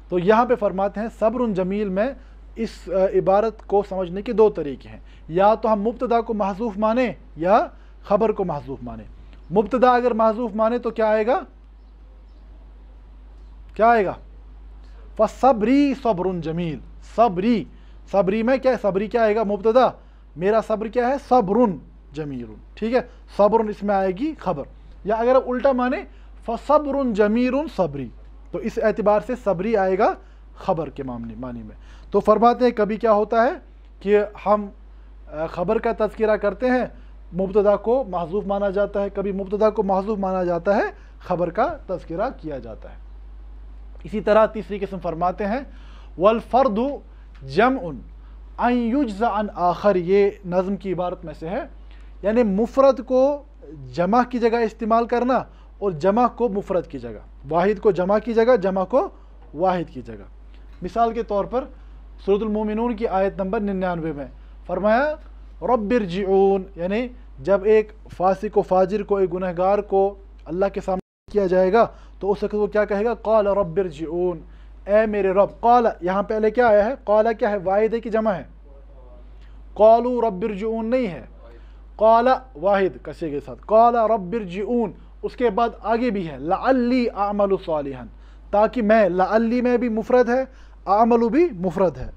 تو یہاں پہ فرماتے ہیں صبر جمیل میں اس عبارت کو سمجھنے کے دو طریقے ہیں، یا تو ہم مبتدا کو محذوف مانیں یا خبر کو محذوف مانیں۔ مبتدا اگر محذوف مانیں تو کیا آئے گا؟ کیا آئے گا؟ فصبری صبر جمیل، صبری، صبری میں کیا ہے؟ صبری کیا آئے گا؟ مبتدا، میرا صبر کیا ہے؟ صبر جمیل، ٹھیک ہے، صبر اس میں آئے گی خبر۔ یا اگر الٹا مانے فصبر جمیل صبری، تو اس اعتبار سے صبری آئے گا خبر کے معنی میں۔ تو فرماتے ہیں کبھی کیا ہوتا ہے کہ ہم خبر کا تذکرہ کرتے ہیں، مبتدا کو محذوف مانا جاتا ہے، کبھی مبتدا کو محذوف مانا جاتا ہے، خبر کا تذکرہ کیا جاتا ہے۔ اسی طرح تیسری قسم فرماتے ہیں والفرد جمع ان یجزع عن آخر، یہ نظم کی عبارت میں سے ہے، یعنی مفرد کو جمع کی جگہ استعمال کرنا اور جمع کو مفرد کی جگہ، واحد کو جمع کی جگہ، جمع کو واحد کی جگہ۔ مثال کے طور پر سورۃ المومنون کی آیت نمبر 99 میں فرمایا رب ارجعون، یعنی جب ایک فاسق و فاجر کو، ایک گنہگار کو اللہ کے سامنے کیا جائے گا تو اس وقت وہ کیا کہے گا؟ قال رب ارجعون، اے میرے رب۔ قال یہاں پہلے کیا آیا ہے؟ قال کیا ہے؟ واحد ہے کہ جمع ہے؟ قالوا رب ارجعون نہیں ہے، قال واحد کسے کے ساتھ، قال رب ارجعون، اس کے بعد آگے بھی ہے لعلی اعمل صالحا، تاکہ میں، لعلی میں بھی مفرد ہے، اعمل بھی مفرد ہے،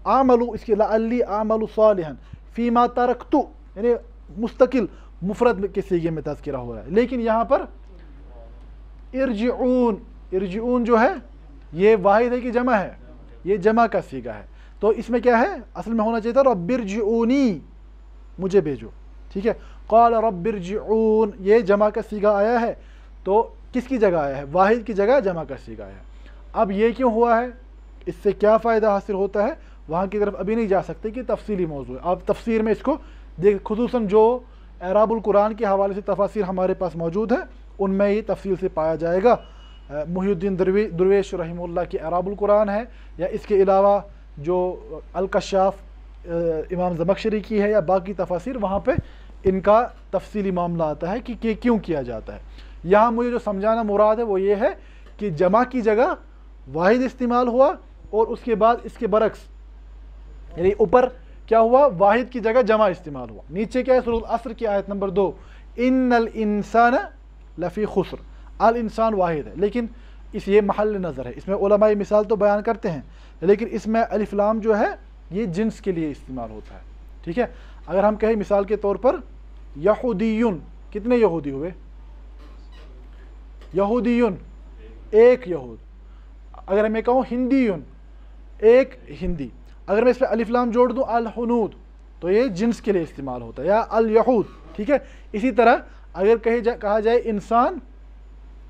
اعمل اس کے لعلی اعمل صالحا فیما ترکت، یعنی مستقل مفرد کے صیغے میں تذکرہ ہو رہا ہے۔ لیکن یہاں پر ارجعون، ارجعون جو ہے یہ واحد ہے کہ جمع ہے؟ یہ جمع کا صیغہ ہے، تو اس میں کیا ہے؟ اصل میں ہونا چاہیے تھا رب ارجعونی، مجھے بھیجو، ٹھیک ہے۔ قال رب ارجعون، یہ جمع کا صیغہ آیا ہے، تو کس کی جگہ آیا ہے؟ واحد کی جگہ جمع کا صیغہ آیا ہے۔ اب یہ کیوں ہوا ہے؟ اس سے کیا فائدہ حاصل ہوتا ہے؟ وہاں کی طرف ابھی نہیں جا سکتے کہ تفصیلی موضوع ہے، آپ تفسیر میں اس کو دیکھ، خصوصاً جو اعراب القرآن کے حوالے سے تفاسیر ہمارے پاس موجود ہیں ان میں یہ تفصیل سے پایا جائے گا۔ محی الدین درویش رحمہ اللہ کی اعراب القرآن ہے، یا اس کے علاوہ جو الکشاف امام زمخشری کی ہے، یا باقی تفاسیر، وہاں پہ ان کا تفصیلی معاملہ آتا ہے کہ کیوں کیا جاتا ہے۔ یہاں مجھے جو سمجھانا مراد ہے وہ یہ ہے کہ جمع کی جگہ واحد استعمال ہوا، اور اس کے بعد اس کے برعکس، یعنی اوپر کیا ہوا؟ واحد کی جگہ جمع استعمال ہوا۔ نیچے کیا ہے؟ سورۃ العصر کی آیت نمبر 2، ان الانسان لفی خسر، الانسان واحد ہے، لیکن اس یہ محل نظر ہے، اس میں علماء مثال تو بیان کرتے ہیں، لیکن اس میں الف لام جو ہے یہ جنس کے لیے استعمال ہوتا ہے، ٹھیک ہے۔ اگر ہم کہیں مثال کے طور پر یہودیون، کتنے یہودی ہوئے؟ یہودیون ایک یہود۔ اگر میں کہوں ہندیون، ایک ہندی، اگر میں اس پہ الف لام جوڑ دوں الحنود، تو یہ جنس کے لیے استعمال ہوتا ہے، یا الیہود، ٹھیک ہے۔ اسی طرح اگر کہا جائے انسان،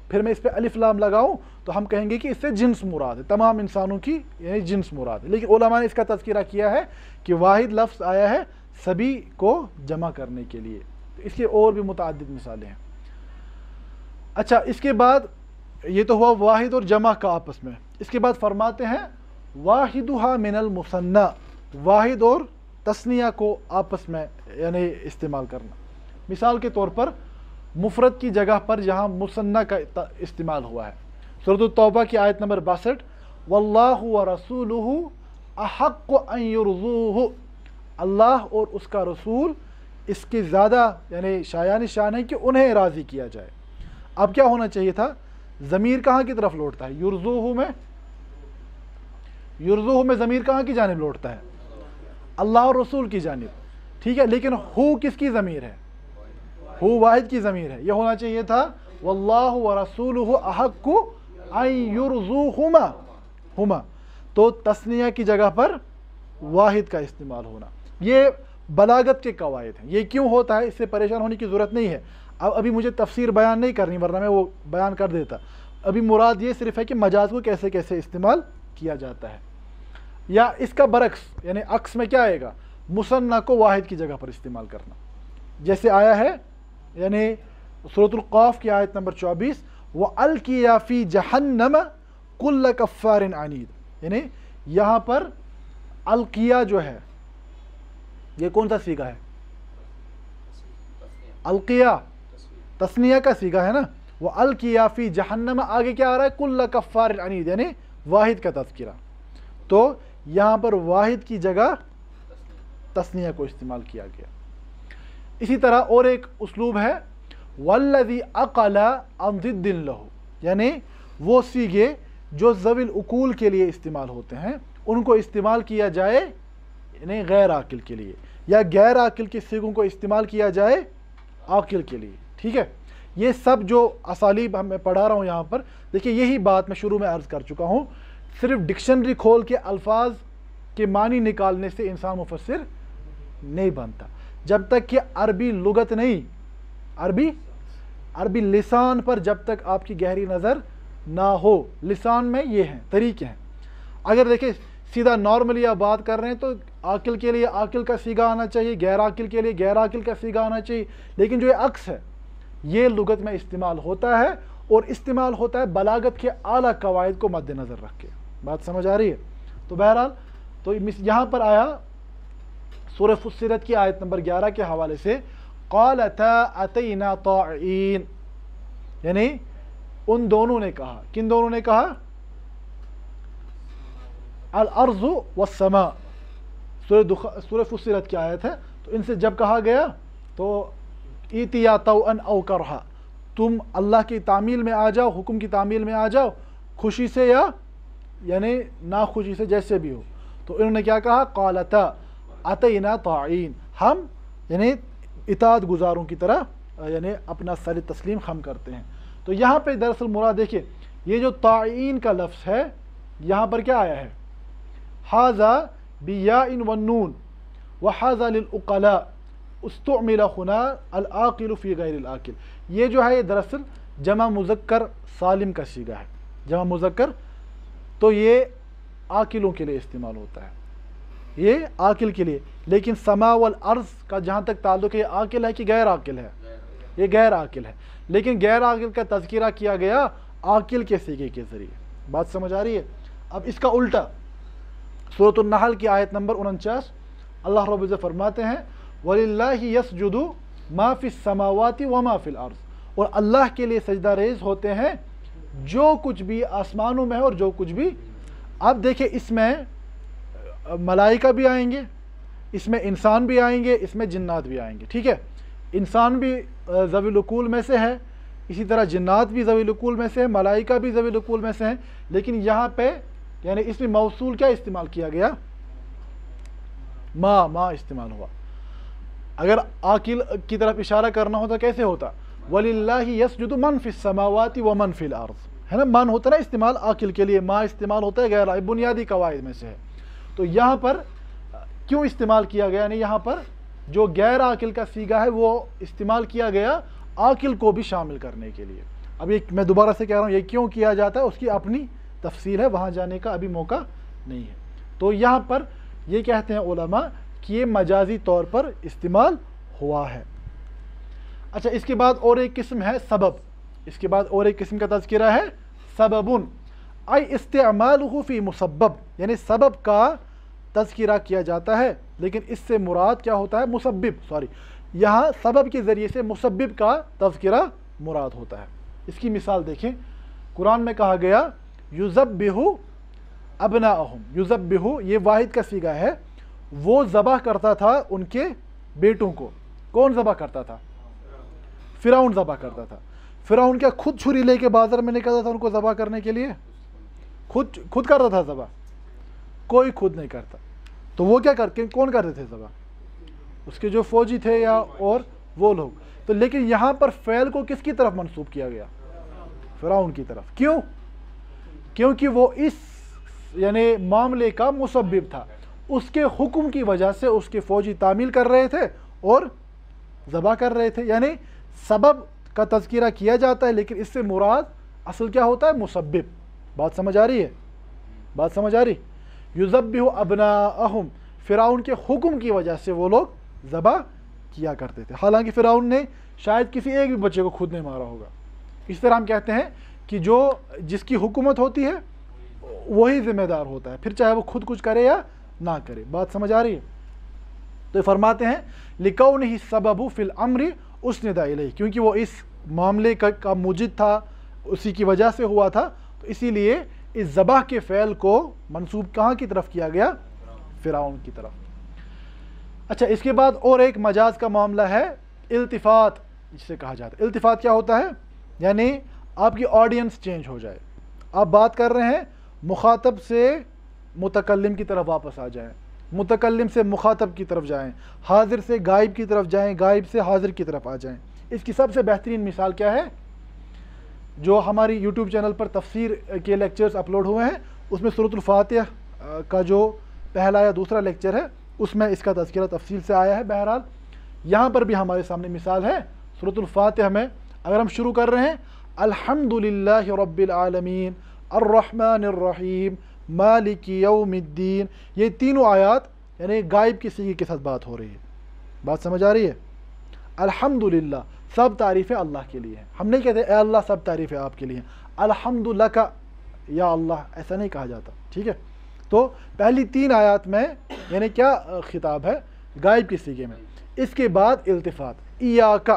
پھر میں اس پہ الف لام لگاؤں تو ہم کہیں گے کہ اس سے جنس مراد ہے، تمام انسانوں کی یعنی جنس مراد ہے، لیکن علماء نے اس کا تذکرہ کیا ہے کہ واحد لفظ آیا ہے سبھی کو جمع کرنے کے لیے۔ اس کے اور بھی متعدد مثالیں ہیں۔ اچھا، اس کے بعد یہ تو ہوا واحد اور جمع کا آپس میں، اس کے بعد فرماتے ہیں واحدھا من المثنى، واحد اور تثنیہ کو آپس میں یعنی استعمال کرنا۔ مثال کے طور پر مفرد کی جگہ پر جہاں مثنیٰ کا استعمال ہوا ہے، سورۃ التوبہ کی آیت نمبر 62، واللہ ورسولہ احق ان یرضوہ، اللہ اور اس کا رسول اس کی زیادہ یعنی شایان شان ہے کہ انہیں راضی کیا جائے۔ اب کیا ہونا چاہیے تھا؟ ضمیر کہاں کی طرف لوٹتا ہے؟ یرزوہ میں ضمیر کہاں کی جانب لوٹتا ہے؟ اللہ اور رسول کی جانب، ٹھیک ہے، لیکن ہو کس کی ضمیر ہے؟ ہو واحد کی ضمیر ہے۔ یہ ہونا چاہیے تھا واللہ ورسولہ احق ان یرزوہما، تو تثنیہ کی جگہ پر واحد کا استعمال ہونا۔ یہ بلاغت کے قواعد ہیں، یہ کیوں ہوتا ہے اس سے پریشان ہونے کی ضرورت نہیں ہے۔ ابھی مجھے تفسیر بیان نہیں کرنی ورنہ میں وہ بیان کر دیتا۔ ابھی مراد یہ صرف ہے کہ مجاز کو کیسے کیسے استعمال کیا جاتا ہے، یا اس کا برعکس یعنی عکس میں کیا آئے گا؟ مثنیٰ کو واحد کی جگہ پر استعمال کرنا، جیسے آیا ہے یعنی سورۃ القاف کی آیت نمبر 24 وَأَلْقِيَا فِي جَهَنَّمَ كُلَّ كَفَّارٍ عَنِيدٍ، یعنی یہاں پر القیہ جو ہے یہ کون سا سیغہ ہے؟ القیہ تثنیہ کا سیغہ ہے نا۔ وَأَلْقِيَا فِي جَهَنَّمَ آگے کیا آ رہا ہے؟ كُلَّ كَفَّارٍ عَنِيدٍ، یعنی واحد کا تذکرہ، تو یہاں پر واحد کی جگہ تثنیہ کو استعمال کیا گیا۔ اسی طرح اور ایک اسلوب ہے وَالَّذِي أَقَلَ عَنْ ضِدٍّ لَهُ، یعنی وہ سیغے جو ذوی العقول کے لیے استعمال ہوتے ہیں ان کو استعمال کیا جائے یعنی غیر عاقل کے لیے، یا غیر عاقل کے سیغوں کو استعمال کیا جائے عاقل کے لیے، ٹھیک ہے۔ یہ سب جو اسالیب میں پڑھا رہا ہوں یہاں پر دیکھیے، یہی بات میں شروع میں عرض کر چکا ہوں، صرف ڈکشنری کھول کے الفاظ کے معنی نکالنے سے انسان مفسر نہیں بنتا، جب تک کہ عربی لغت نہیں، عربی لسان پر جب تک آپ کی گہری نظر نہ ہو۔ لسان میں یہ ہیں طریقے ہیں، اگر دیکھیں سیدھا نارملی آپ بات کر رہے ہیں تو عاقل کے لیے عاقل کا سیغہ آنا چاہیے، غیر عاقل کے لیے غیر عاقل کا سیغہ آنا چاہیے، لیکن جو یہ عکس ہے یہ لغت میں استعمال ہوتا ہے، اور استعمال ہوتا ہے بلاغت کے اعلیٰ قواعد کو مد نظر رکھ کے۔ بات سمجھ آ رہی ہے؟ تو بہرحال تو یہاں پر آیا سورہ فصلت کی آیت نمبر 11 کے حوالے سے قالتا اتینا طاعین، یعنی ان دونوں نے کہا، کن دونوں نے کہا؟ الارض والسماء، سورہ فصلت کی آیت ہے، تو ان سے جب کہا گیا تو ایتیا طوعا او کرہا، تم اللہ کی تعمیل میں آ جاؤ، حکم کی تعمیل میں آ جاؤ، خوشی سے یا یعنی ناخوشی سے، جیسے بھی ہو۔ تو انہوں نے کیا کہا؟ قالتا اتینا طاعین، ہم یعنی اطاعت گزاروں کی طرح یعنی اپنا سر تسلیم خم کرتے ہیں۔ تو یہاں پہ دراصل مراد دیکھیں، یہ جو طاعین کا لفظ ہے یہاں پر کیا آیا ہے؟ ھذا بیاء والنون وھذا للعقلاء استعمل ہنا العاقل فی غیر العاقل، یہ جو ہے یہ دراصل جمع مذکر سالم کا صیغہ ہے، جمع مذکر، تو یہ عاقلوں کے لیے استعمال ہوتا ہے، یہ عاقل کے لیے، لیکن سما والارض کا جہاں تک تعلق ہے یہ عاقل ہے کہ غیر عاقل ہے؟ یہ غیر عاقل ہے، لیکن غیر عاقل کا تذکرہ کیا گیا عاقل کے صیغے کے ذریعے۔ بات سمجھ آ رہی ہے؟ اب اس کا الٹا سورۃ النحل کی آیت نمبر 49 اللہ رب العزت فرماتے ہیں وَلِلَّهِ يَسْجُدُ مَا فِي السَّمَاوَاتِ وَمَا فِي الْأَرْضِ، اور اللہ کے لیے سجدہ ریز ہوتے ہیں جو کچھ بھی آسمانوں میں ہے اور جو کچھ بھی۔ اب دیکھیں اس میں ملائکہ بھی آئیں گے، اس میں انسان بھی آئیں گے، اس میں جنات بھی آئیں گے، ٹھیک ہے۔ انسان بھی ذوی العقول میں سے ہے، اسی طرح جنات بھی ذوی العقول میں سے ہیں، ملائکہ بھی ذوی العقول میں سے ہیں، لیکن یہاں پہ یعنی اس میں موصول کیا استعمال کیا گیا؟ ما استعمال ہوا۔ اگر عاقل کی طرف اشارہ کرنا ہوتا کیسے ہوتا؟ وَلِلَّهِ يَسْجُدُ مَنْ فِي السَّمَاوَاتِ وَمَنْ فِي الْأَرْضِ، ہے نا، من ہوتا ہے نا استعمال عاقل کے لیے، ما استعمال ہوتا ہے غیر، بنیادی قواعد میں سے ہے۔ تو یہاں پر کیوں استعمال کیا گیا؟ یعنی یہاں پر جو غیر عاقل کا صیغہ ہے وہ استعمال کیا گیا عاقل کو بھی شامل کرنے کے لیے۔ اب یہ میں دوبارہ سے کہہ رہا ہوں یہ کیوں کیا جاتا ہے، اس کی اپنی تفصیل ہے، وہاں جانے کا ابھی موقع نہیں ہے۔ تو یہاں پر یہ کہتے ہیں علماء کہ یہ مجازی طور پر استعمال ہوا ہے۔ اچھا، اس کے بعد اور ایک قسم ہے سبب، اس کے بعد اور ایک قسم کا تذکرہ ہے سببن، ای استعمالہ فی مسبب، یعنی سبب کا تذکرہ کیا جاتا ہے لیکن اس سے مراد کیا ہوتا ہے؟ مسبب، یہاں سبب کے ذریعے سے مسبب کا تذکرہ مراد ہوتا ہے۔ اس کی مثال دیکھیں، قرآن میں کہا گیا یذبح ابناءہم، یذبح یہ واحد کا صیغہ ہے، وہ ذبح کرتا تھا ان کے بیٹوں کو. کون ذبح کرتا تھا؟ فرعون ذبح کرتا تھا. فرعون کیا خود چھری لے کے بازار میں نکلتا تھا ان کو ذبح کرنے کے لیے؟ خود کرتا تھا ذبح؟ کوئی خود نہیں کرتا. تو وہ کیا کون کرتے تھے ذبح؟ اس کے جو فوجی تھے یا اور وہ لوگ. تو لیکن یہاں پر فعل کو کس کی طرف منسوب کیا گیا؟ فرعون کی طرف. کیوں؟ کیونکہ وہ اس یعنی معاملے کا مسبب تھا. اس کے حکم کی وجہ سے اس کے فوجی تعمیل کر رہے تھے اور ذبح کر رہے تھے. یعنی سبب کا تذکرہ کیا جاتا ہے لیکن اس سے مراد اصل کیا ہوتا ہے؟ مسبب. بات سمجھ آ رہی ہے؟ بات سمجھ آ رہی؟ یذبح ابناءہم، فرعون کے حکم کی وجہ سے وہ لوگ ذبح کیا کرتے تھے. حالانکہ فرعون نے شاید کسی ایک بھی بچے کو خود نہیں مارا ہوگا. اس طرح ہم کہتے ہیں کہ جس کی حکومت ہوتی ہے وہی ذمہ دار ہوتا ہے، پھر چاہے وہ خود کچھ کرے یا نہ کرے. بات سمجھ آ رہی ہے؟ تو یہ فرماتے ہیں لِكَوْنِهِ السَّبَبُ فِي الْأَمْرِ أُسْنِدَ إِلَيْهِ، کیونکہ وہ اس معاملے کا موجد تھا، اسی کی وجہ سے ہوا تھا، تو اسی لیے اس ذبح کے فعل کو منسوب کہاں کی طرف کیا گیا؟ فرعون کی طرف. اچھا، اس کے بعد اور ایک مجاز کا معاملہ ہے التفات، جسے کہا جاتا ہے. التفات کیا ہوتا ہے؟ یعنی آپ کی آڈینس چینج ہو جائے. آپ بات کر رہے ہیں، مخاطب سے متکلم کی طرف واپس آ جائیں، متکلم سے مخاطب کی طرف جائیں، حاضر سے غائب کی طرف جائیں، غائب سے حاضر کی طرف آ جائیں. اس کی سب سے بہترین مثال کیا ہے؟ جو ہماری یوٹیوب چینل پر تفسیر کے لیکچرز اپلوڈ ہوئے ہیں، اس میں سورۃ الفاتحہ کا جو پہلا یا دوسرا لیکچر ہے اس میں اس کا تذکرہ تفصیل سے آیا ہے. بہرحال یہاں پر بھی ہمارے سامنے مثال ہے. سورۃ الفاتحہ میں اگر ہم شروع کر رہے ہیں الحمد للہ رب العالمین الرحمن الرحیم مالک یوم الدین، یہ تینوں آیات یعنی غائب کی صیغے کے ساتھ بات ہو رہی ہے. بات سمجھ آ رہی ہے؟ الحمد للہ، سب تعریفیں اللہ کے لیے ہیں. ہم نہیں کہتے اے اللہ سب تعریفیں آپ کے لیے ہیں. الحمد لک یا اللہ، ایسا نہیں کہا جاتا. ٹھیک ہے؟ تو پہلی تین آیات میں یعنی کیا خطاب ہے؟ غائب کی صیغے میں. اس کے بعد التفات، ایاک،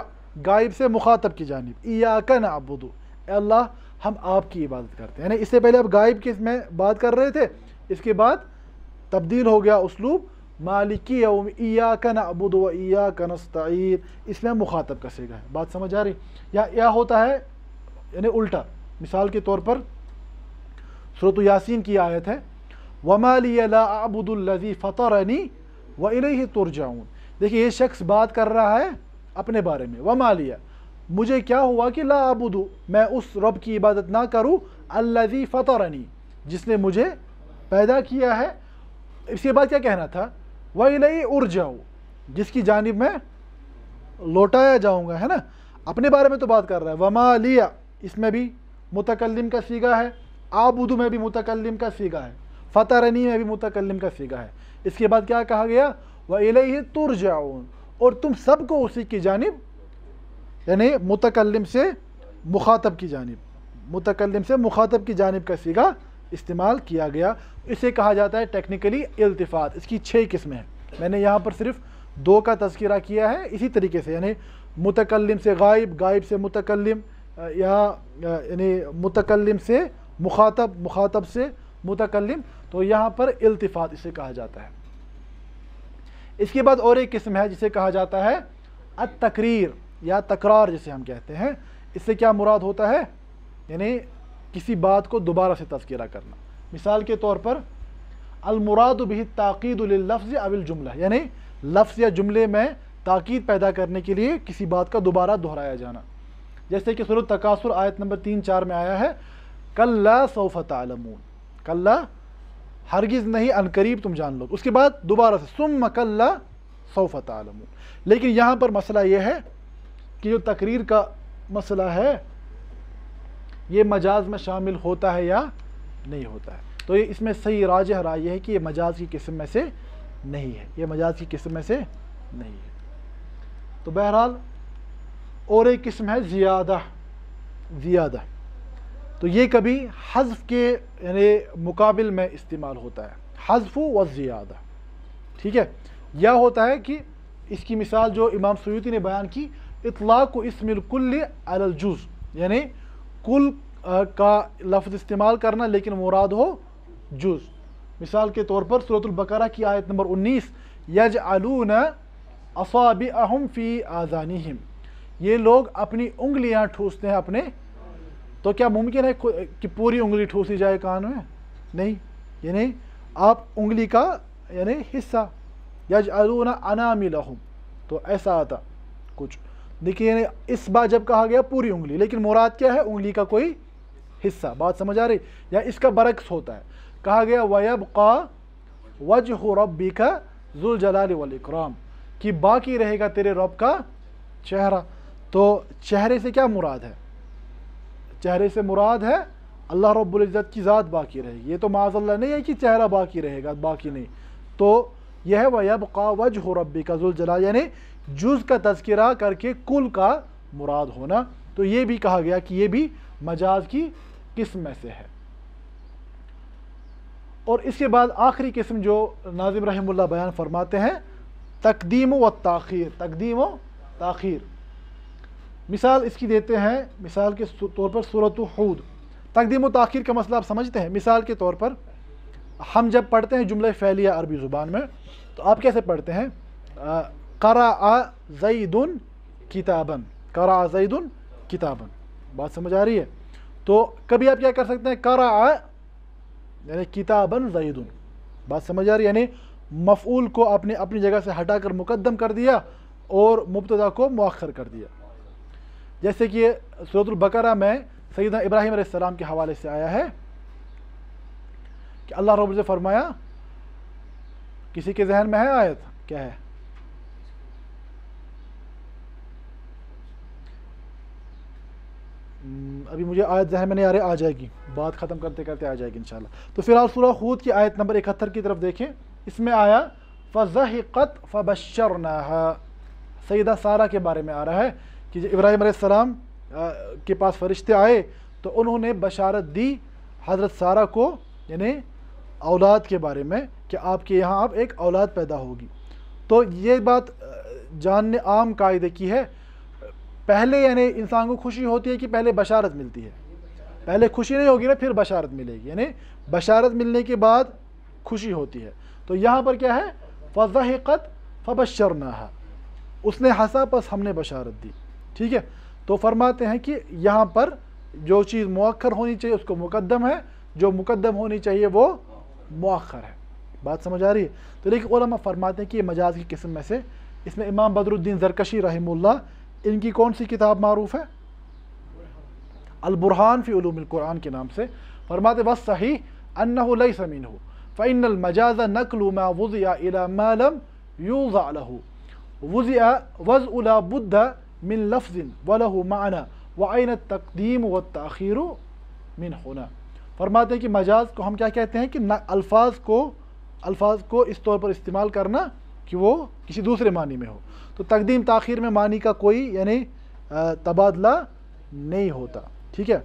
غائب سے مخاطب کی جانب، ایاک نعبد، اے اللہ ہم آپ کی عبادت کرتے ہیں. یعنی اس سے پہلے اب غائب کی میں بات کر رہے تھے، اس کے بعد تبدیل ہو گیا اسلوب مالکی یوم، ایاک نعبد و ایاک نستعین، اس میں مخاطب کا صیغہ ہے. بات سمجھ آ رہی؟ یا ہوتا ہے یعنی الٹا. مثال کے طور پر سورۃ یاسین کی آیت ہے وَمَا لِيَ لَا أَعْبُدُ الَّذِي فَطَرَنِي وَإِلَيْهِ تُرْجَعُونَ. دیکھیے یہ شخص بات کر رہا ہے اپنے بارے میں. وَمَا لِيَ، مجھے کیا ہوا کہ لا اعبد، میں اس رب کی عبادت نہ کروں، الذی فطرنی، جس نے مجھے پیدا کیا ہے. اس کے بعد کیا کہنا تھا؟ وَإِلَيْهِ أُرْجَعُ، جس کی جانب میں لوٹایا جاؤں گا. ہے نا؟ اپنے بارے میں تو بات کر رہا ہے. وَمَا لِيَ، اس میں بھی متکلم کا صیغہ ہے، اعبد میں بھی متکلم کا صیغہ ہے، فطرنی میں بھی متکلم کا صیغہ ہے. اس کے بعد کیا کہا گیا؟ وَإِلَيْهِ تُرْجَعُونَ، اور تم سب کو اسی کی جانب یعنی متکلم سے مخاطب کی جانب، متکلم سے مخاطب کی جانب کا صیغہ استعمال کیا گیا. اسے کہا جاتا ہے ٹیکنیکلی التفات. اس کی 6 قسمیں ہیں. میں نے یہاں پر صرف 2 کا تذکرہ کیا ہے. اسی طریقے سے یعنی متکلم سے غائب، غائب سے متکلم، یا یعنی متکلم سے مخاطب، مخاطب سے متکلم، تو یہاں پر التفات اسے کہا جاتا ہے. اس کے بعد اور ایک قسم ہے جسے کہا جاتا ہے التقریر یا تکرار جسے ہم کہتے ہیں. اس سے کیا مراد ہوتا ہے؟ یعنی کسی بات کو دوبارہ سے تذکرہ کرنا. مثال کے طور پر المراد به التاکید لللفظ او الجملہ، یعنی لفظ یا جملے میں تاکید پیدا کرنے کے لیے کسی بات کا دوبارہ دہرایا جانا. جیسے کہ سورۃ تکاثر آیت نمبر 3-4 میں آیا ہے کلا سوف تعلمون، کلا ہرگز نہیں، ان قریب تم جان لو. اس کے بعد دوبارہ سے ثم کلا سوف تعلمون. لیکن یہاں پر مسئلہ یہ ہے کہ جو تقریر کا مسئلہ ہے یہ مجاز میں شامل ہوتا ہے یا نہیں ہوتا ہے. تو یہ اس میں صحیح راجح رائے یہ ہے کہ یہ مجاز کی قسم میں سے نہیں ہے، یہ مجاز کی قسم میں سے نہیں ہے. تو بہرحال اور ایک قسم ہے زیادہ. زیادہ تو یہ کبھی حذف کے یعنی مقابل میں استعمال ہوتا ہے، حذف و زیادہ. ٹھیک ہے؟ یا ہوتا ہے کہ اس کی مثال جو امام سیوطی نے بیان کی، اطلاق اسم الکل علی الجز، یعنی کل کا لفظ استعمال کرنا لیکن مراد ہو جز. مثال کے طور پر سورۃ البقرہ کی آیت نمبر 19 یجعلون اصابعہم فی آذانہم، یہ لوگ اپنی انگلیاں ٹھوستے ہیں اپنے، تو کیا ممکن ہے کہ پوری انگلی ٹھوسی جائے کان میں؟ نہیں، یعنی آپ انگلی کا یعنی حصہ، یجعلون اناملہم، تو ایسا آتا کچھ، دیکھیے یعنی اس بات جب کہا گیا پوری انگلی، لیکن مراد کیا ہے؟ انگلی کا کوئی حصہ، بات سمجھ آ رہی؟ یا اس کا برعکس ہوتا ہے، کہا گیا وَيَبْقَى وَجْهُ رَبِّكَ ذُو الْجَلَالِ وَالْإِكْرَامِ، کہ باقی رہے گا تیرے رب کا چہرہ۔ تو چہرے سے کیا مراد ہے؟ چہرے سے مراد ہے اللہ رب العزت کی ذات باقی رہے گی، یہ تو معاذ اللہ نہیں ہے کہ چہرہ باقی رہے گا، باقی نہیں، تو یہ ہے وَيَبْقَى وَجْهُ رَبِّكَ ذُو الْجَلَالِ، یعنی جز کا تذکرہ کر کے کل کا مراد ہونا، تو یہ بھی کہا گیا کہ یہ بھی مجاز کی قسم میں سے ہے۔ اور اس کے بعد آخری قسم جو ناظم رحمہ اللہ بیان فرماتے ہیں تقدیم و تاخیر، تقدیم و تاخیر۔ مثال اس کی دیتے ہیں، مثال کے طور پر سورۃ ہود۔ تقدیم و تاخیر کا مسئلہ آپ سمجھتے ہیں؟ مثال کے طور پر ہم جب پڑھتے ہیں جملہ فعلیہ عربی زبان میں، تو آپ کیسے پڑھتے ہیں؟ قرأ زید کتابا، قرأ زید کتابا، بات سمجھ آ رہی ہے؟ تو کبھی آپ کیا کر سکتے ہیں؟ قرأ یعنی کتابا زید، بات سمجھ آ رہی ہے؟ یعنی مفعول کو آپ نے اپنی جگہ سے ہٹا کر مقدم کر دیا اور مبتدا کو مؤخر کر دیا، جیسے کہ سورۃ البقرہ میں سیدنا ابراہیم علیہ السلام کے حوالے سے آیا ہے کہ اللہ رب العزت فرمایا، کسی کے ذہن میں ہے آیت کیا ہے؟ ابھی مجھے آیت ذہن میں نہیں آ رہی، آ جائے گی، بات ختم کرتے کرتے آ جائے گی انشاءاللہ۔ تو فی الحال سورہ ہود کی آیت نمبر 71 کی طرف دیکھیں، اس میں آیا فَزَحِقَتْ فَبَشَّرْنَاهَا، سیدہ سارہ کے بارے میں آ رہا ہے کہ جب ابراہیم علیہ السلام کے پاس فرشتے آئے تو انہوں نے بشارت دی حضرت سارہ کو، یعنی اولاد کے بارے میں، کہ آپ کے یہاں اب ایک اولاد پیدا ہوگی۔ تو یہ بات جاننے عام قاعدے کی ہے، پہلے یعنی انسان کو خوشی ہوتی ہے کہ پہلے بشارت ملتی ہے، پہلے خوشی نہیں ہوگی نا پھر بشارت ملے گی، یعنی بشارت ملنے کے بعد خوشی ہوتی ہے۔ تو یہاں پر کیا ہے؟ فَضَحِقَتْ فَبَشَّرْنَاهَا، اس نے ہنسا پس ہم نے بشارت دی، ٹھیک ہے؟ تو فرماتے ہیں کہ یہاں پر جو چیز مؤخر ہونی چاہیے اس کو مقدم ہے، جو مقدم ہونی چاہیے وہ مؤخر ہے، بات سمجھ آ رہی ہے؟ تو لیکن علماء فرماتے ہیں کہ یہ مجاز کی قسم میں سے، اس میں امام بدر الدین زرکشی رحمہ اللہ، ان کی کون سی کتاب معروف ہے؟ البرہان فی علوم القرآن کے نام سے، فرماتے وَالصحیح أنه ليس منه فإن المجاز نقل ما وضع إلى ما لم يوضع له، وضع لا بد من لفظ وله معنى وعين التقدیم والتأخیر من هنا۔ فرماتے ہیں کہ مجاز کو ہم کیا کہتے ہیں؟ کہ الفاظ کو اس طور پر استعمال کرنا کہ وہ کسی دوسرے معنی میں ہو، تو تقدیم تاخیر میں معنی کا کوئی یعنی تبادلہ نہیں ہوتا، ٹھیک ہے؟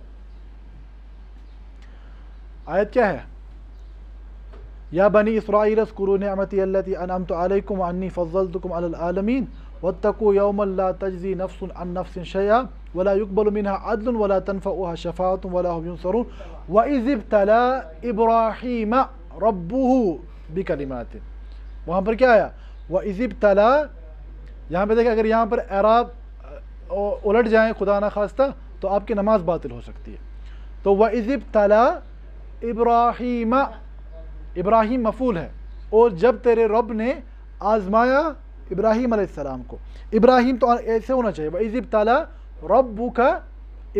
آیت کیا ہے؟ یا بنی اسرائیل اذکروا نعمتی التی انعمت علیکم وانی فضلتکم علی العالمین واتقوا یوما لا تجزی نفس عن نفس شیئا ولا يقبل منها عدل ولا تنفعها شفاعة ولا هم ينصرون وإذ ابتلى إبراہیم ربہ بکلمات، وہاں پر کیا آیا؟ وإذ ابتلى، یہاں پہ دیکھیں اگر یہاں پر اعراب الٹ جائیں خدا نہ خواستہ تو آپ کی نماز باطل ہو سکتی ہے۔ تو وَإِذِ ابْتَلَى ابراہیم، ابراہیم مفعول ہے، اور جب تیرے رب نے آزمایا ابراہیم علیہ السلام کو، ابراہیم تو ایسے ہونا چاہیے وَإِذِ ابْتَلَى رَبُّكَ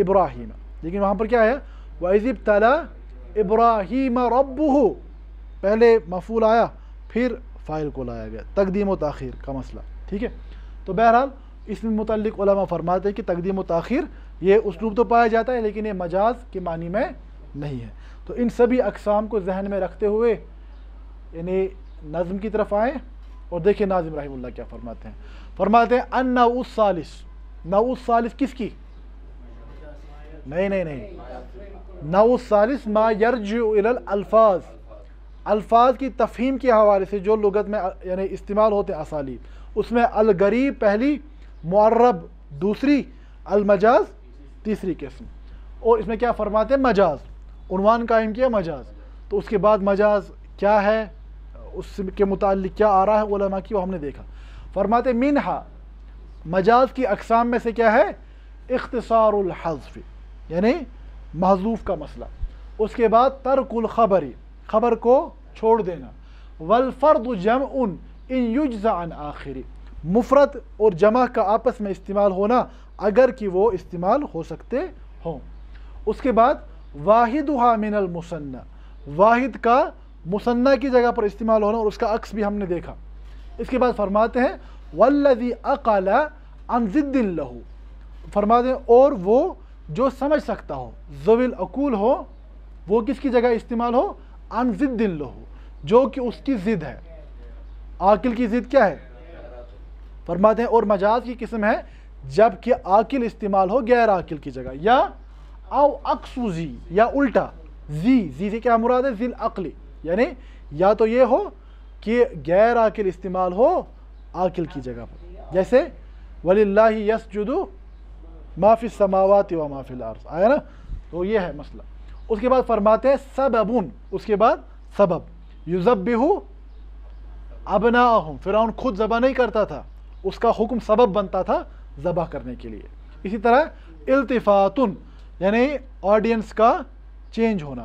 ابراہیم، لیکن وہاں پر کیا ہے؟ وَإِذِ ابْتَلَى ابراہیم رَبُّهُ، پہلے مفعول آیا پھر فاعل کو لایا گیا، تقدیم و تاخیر کا مسئلہ، ٹھیک ہے؟ تو بہرحال اس میں متعلق علماء فرماتے ہیں کہ تقدیم و تاخیر یہ اسلوب تو پایا جاتا ہے لیکن یہ مجاز کے معنی میں نہیں ہے۔ تو ان سبھی اقسام کو ذہن میں رکھتے ہوئے یعنی نظم کی طرف آئیں اور دیکھیں ناظم رحمہ اللہ کیا فرماتے ہیں۔ فرماتے ہیں النوع الثالث، نوع الثالث کس کی؟ نہیں، نوع الثالث ما یرجع الی الالفاظ، الفاظ کی تفہیم کے حوالے سے جو لغت میں یعنی استعمال ہوتے ہیں اسالیب، اس میں الغریب پہلی، معرب دوسری، المجاز تیسری قسم۔ اور اس میں کیا فرماتے ہیں؟ مجاز، عنوان قائم کیا مجاز، تو اس کے بعد مجاز کیا ہے اس کے متعلق کیا آ رہا ہے علماء کی، وہ ہم نے دیکھا۔ فرماتے منہا، مجاز کی اقسام میں سے کیا ہے؟ اختصار الحذف، یعنی محذوف کا مسئلہ۔ اس کے بعد ترک الخبری، خبر کو چھوڑ دینا۔ والفرد جمع ان یجزع عن آخری، مفرد اور جمع کا آپس میں استعمال ہونا اگر کہ وہ استعمال ہو سکتے ہوں۔ اس کے بعد واحدها من المثنى، واحد کا مثنى کی جگہ پر استعمال ہونا، اور اس کا عکس بھی ہم نے دیکھا۔ اس کے بعد فرماتے ہیں والذی عقل عن ضد لہ، فرماتے ہیں اور وہ جو سمجھ سکتا ہو، ذوی العقول ہو، وہ کس کی جگہ استعمال ہو؟ عن ضد لہ، جو کہ اس کی ضد ہے۔ عاقل کی ضد کیا ہے؟ فرماتے ہیں اور مجاز کی قسم ہے جب کہ عاقل استعمال ہو غیر عاقل کی جگہ، یا او عکس زی، یا الٹا زی سے کیا مراد ہے؟ ذی العقل، یعنی یا تو یہ ہو کہ غیر عاقل استعمال ہو عاقل کی جگہ پر، جیسے وَلِلَّهِ يَسْجُدُ مَا فِي السَّمَاوَاتِ وَمَا فِي الْأَرْضِ، آیا نا؟ تو یہ ہے مسئلہ۔ اس کے بعد فرماتے ہیں سببٌ، اس کے بعد سبب، یذبح ابناءہم، فرعون خود ذبح نہیں کرتا تھا، اس کا حکم سبب بنتا تھا ذبح کرنے کے لیے۔ اسی طرح التفاتن، یعنی آڈینس کا چینج ہونا،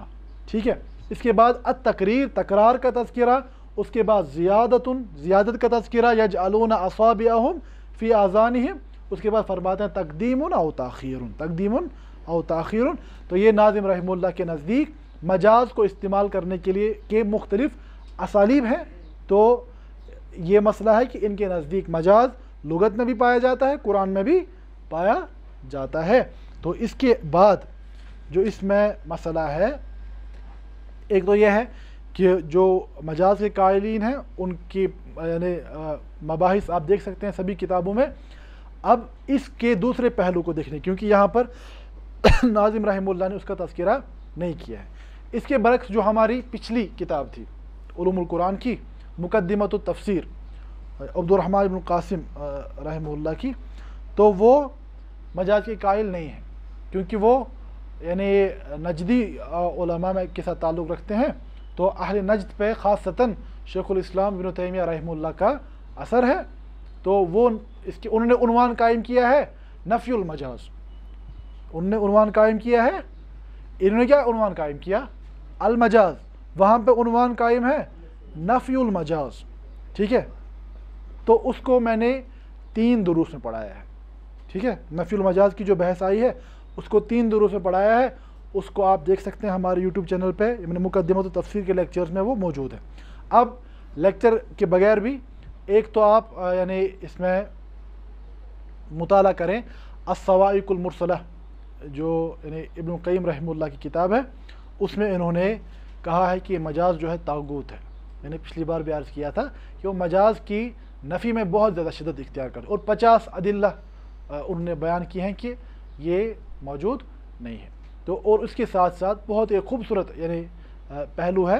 ٹھیک ہے۔ اس کے بعد التقریر، تکرار کا تذکرہ۔ اس کے بعد زیادتن، زیادت کا تذکرہ، یجعلون اصابعہم فی آذانہم۔ اس کے بعد فرماتے ہیں تقدیم او تاخیر، تقدیم او تاخیر۔ تو یہ ناظم رحمہ اللہ کے نزدیک مجاز کو استعمال کرنے کے لیے کے مختلف اسالیب ہیں۔ تو یہ مسئلہ ہے کہ ان کے نزدیک مجاز لغت میں بھی پایا جاتا ہے، قرآن میں بھی پایا جاتا ہے۔ تو اس کے بعد جو اس میں مسئلہ ہے، ایک تو یہ ہے کہ جو مجاز کے قائلین ہیں ان کی یعنی مباحث آپ دیکھ سکتے ہیں سبھی کتابوں میں۔ اب اس کے دوسرے پہلو کو دیکھنے، کیونکہ یہاں پر ناظم رحمہ اللہ نے اس کا تذکرہ نہیں کیا ہے۔ اس کے برعکس جو ہماری پچھلی کتاب تھی علوم القرآن کی مقدمۃ التفسیر عبد الرحمن بن قاسم رحمہ اللہ کی، تو وہ مجاز کے قائل نہیں ہیں، کیونکہ وہ یعنی نجدی علماء میں کے ساتھ تعلق رکھتے ہیں۔ تو اہل نجد پہ خاصتاً شیخ الاسلام ابن تیمیہ رحمہ اللہ کا اثر ہے، تو وہ انہوں نے عنوان قائم کیا ہے نفی المجاز۔ انہوں نے عنوان قائم کیا ہے، انہوں نے کیا عنوان قائم کیا؟ المجاز۔ وہاں پہ عنوان قائم ہے نفی المجاز، ٹھیک ہے۔ تو اس کو میں نے 3 دروس میں پڑھایا ہے، ٹھیک ہے۔ نفی المجاز کی جو بحث آئی ہے اس کو 3 دروس میں پڑھایا ہے، اس کو آپ دیکھ سکتے ہیں ہمارے یوٹیوب چینل پہ، مقدمۃ التفسیر کے لیکچرز میں وہ موجود ہے۔ اب لیکچر کے بغیر بھی ایک تو آپ یعنی اس میں مطالعہ کریں الصواعق المرسلہ، جو یعنی ابن القیم رحمہ اللہ کی کتاب ہے، اس میں انہوں نے کہا ہے کہ مجاز جو ہے طاغوت ہے۔ میں نے پچھلی بار بھی عرض کیا تھا کہ وہ مجاز کی نفی میں بہت زیادہ شدت اختیار کرتے، اور 50 ادلہ انہوں نے بیان کی ہیں کہ یہ موجود نہیں ہے۔ تو اور اس کے ساتھ ساتھ بہت ایک خوبصورت یعنی پہلو ہے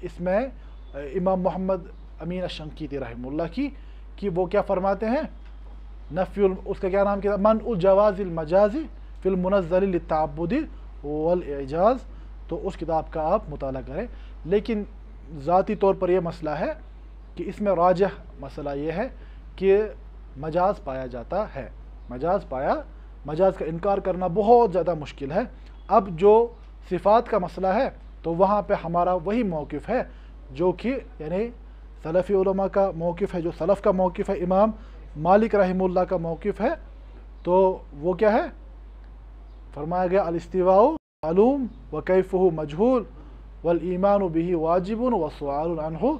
اس میں امام محمد امین الشنقیطی رحمہ اللہ کی، کہ وہ کیا فرماتے ہیں؟ نفی اس کا کیا نام کیا؟ منع جواز المجاز فی المنزل للتعبد والاعجاز۔ تو اس کتاب کا آپ مطالعہ کریں، لیکن ذاتی طور پر یہ مسئلہ ہے کہ اس میں راجح مسئلہ یہ ہے کہ مجاز پایا جاتا ہے، مجاز کا انکار کرنا بہت زیادہ مشکل ہے۔ اب جو صفات کا مسئلہ ہے تو وہاں پہ ہمارا وہی موقف ہے جو کہ یعنی سلفی علماء کا موقف ہے، جو سلف کا موقف ہے، امام مالک رحمہ اللہ کا موقف ہے۔ تو وہ کیا ہے؟ فرمایا گیا الاستواء معلوم وکیفہ مجہول والایمان بہ واجب والسؤال عنہ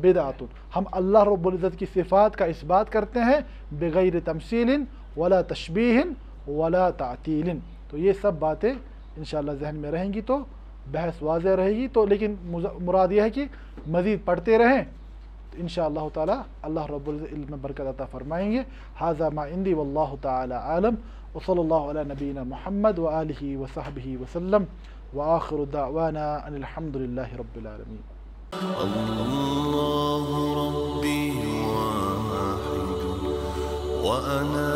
بدعۃ۔ ہم اللہ رب العزت کی صفات کا اس بات کرتے ہیں بغیر تمثیل ولا تشبیہ ولا تعطیل۔ تو یہ سب باتیں انشاءاللہ ذہن میں رہیں گی تو بحث واضح رہے گی۔ تو لیکن مراد یہ ہے کہ مزید پڑھتے رہیں تو انشاءاللہ تعالی اللہ رب العزت علم میں برکت عطا فرمائیں گے۔ ھذا ما عندی واللہ تعالی عالم، وصلی اللہ علی نبینا محمد وآلہ وصحبہ وسلم، وآخر دعوانا ان الحمد للہ رب العالمین۔ الله ربي واحد وأنا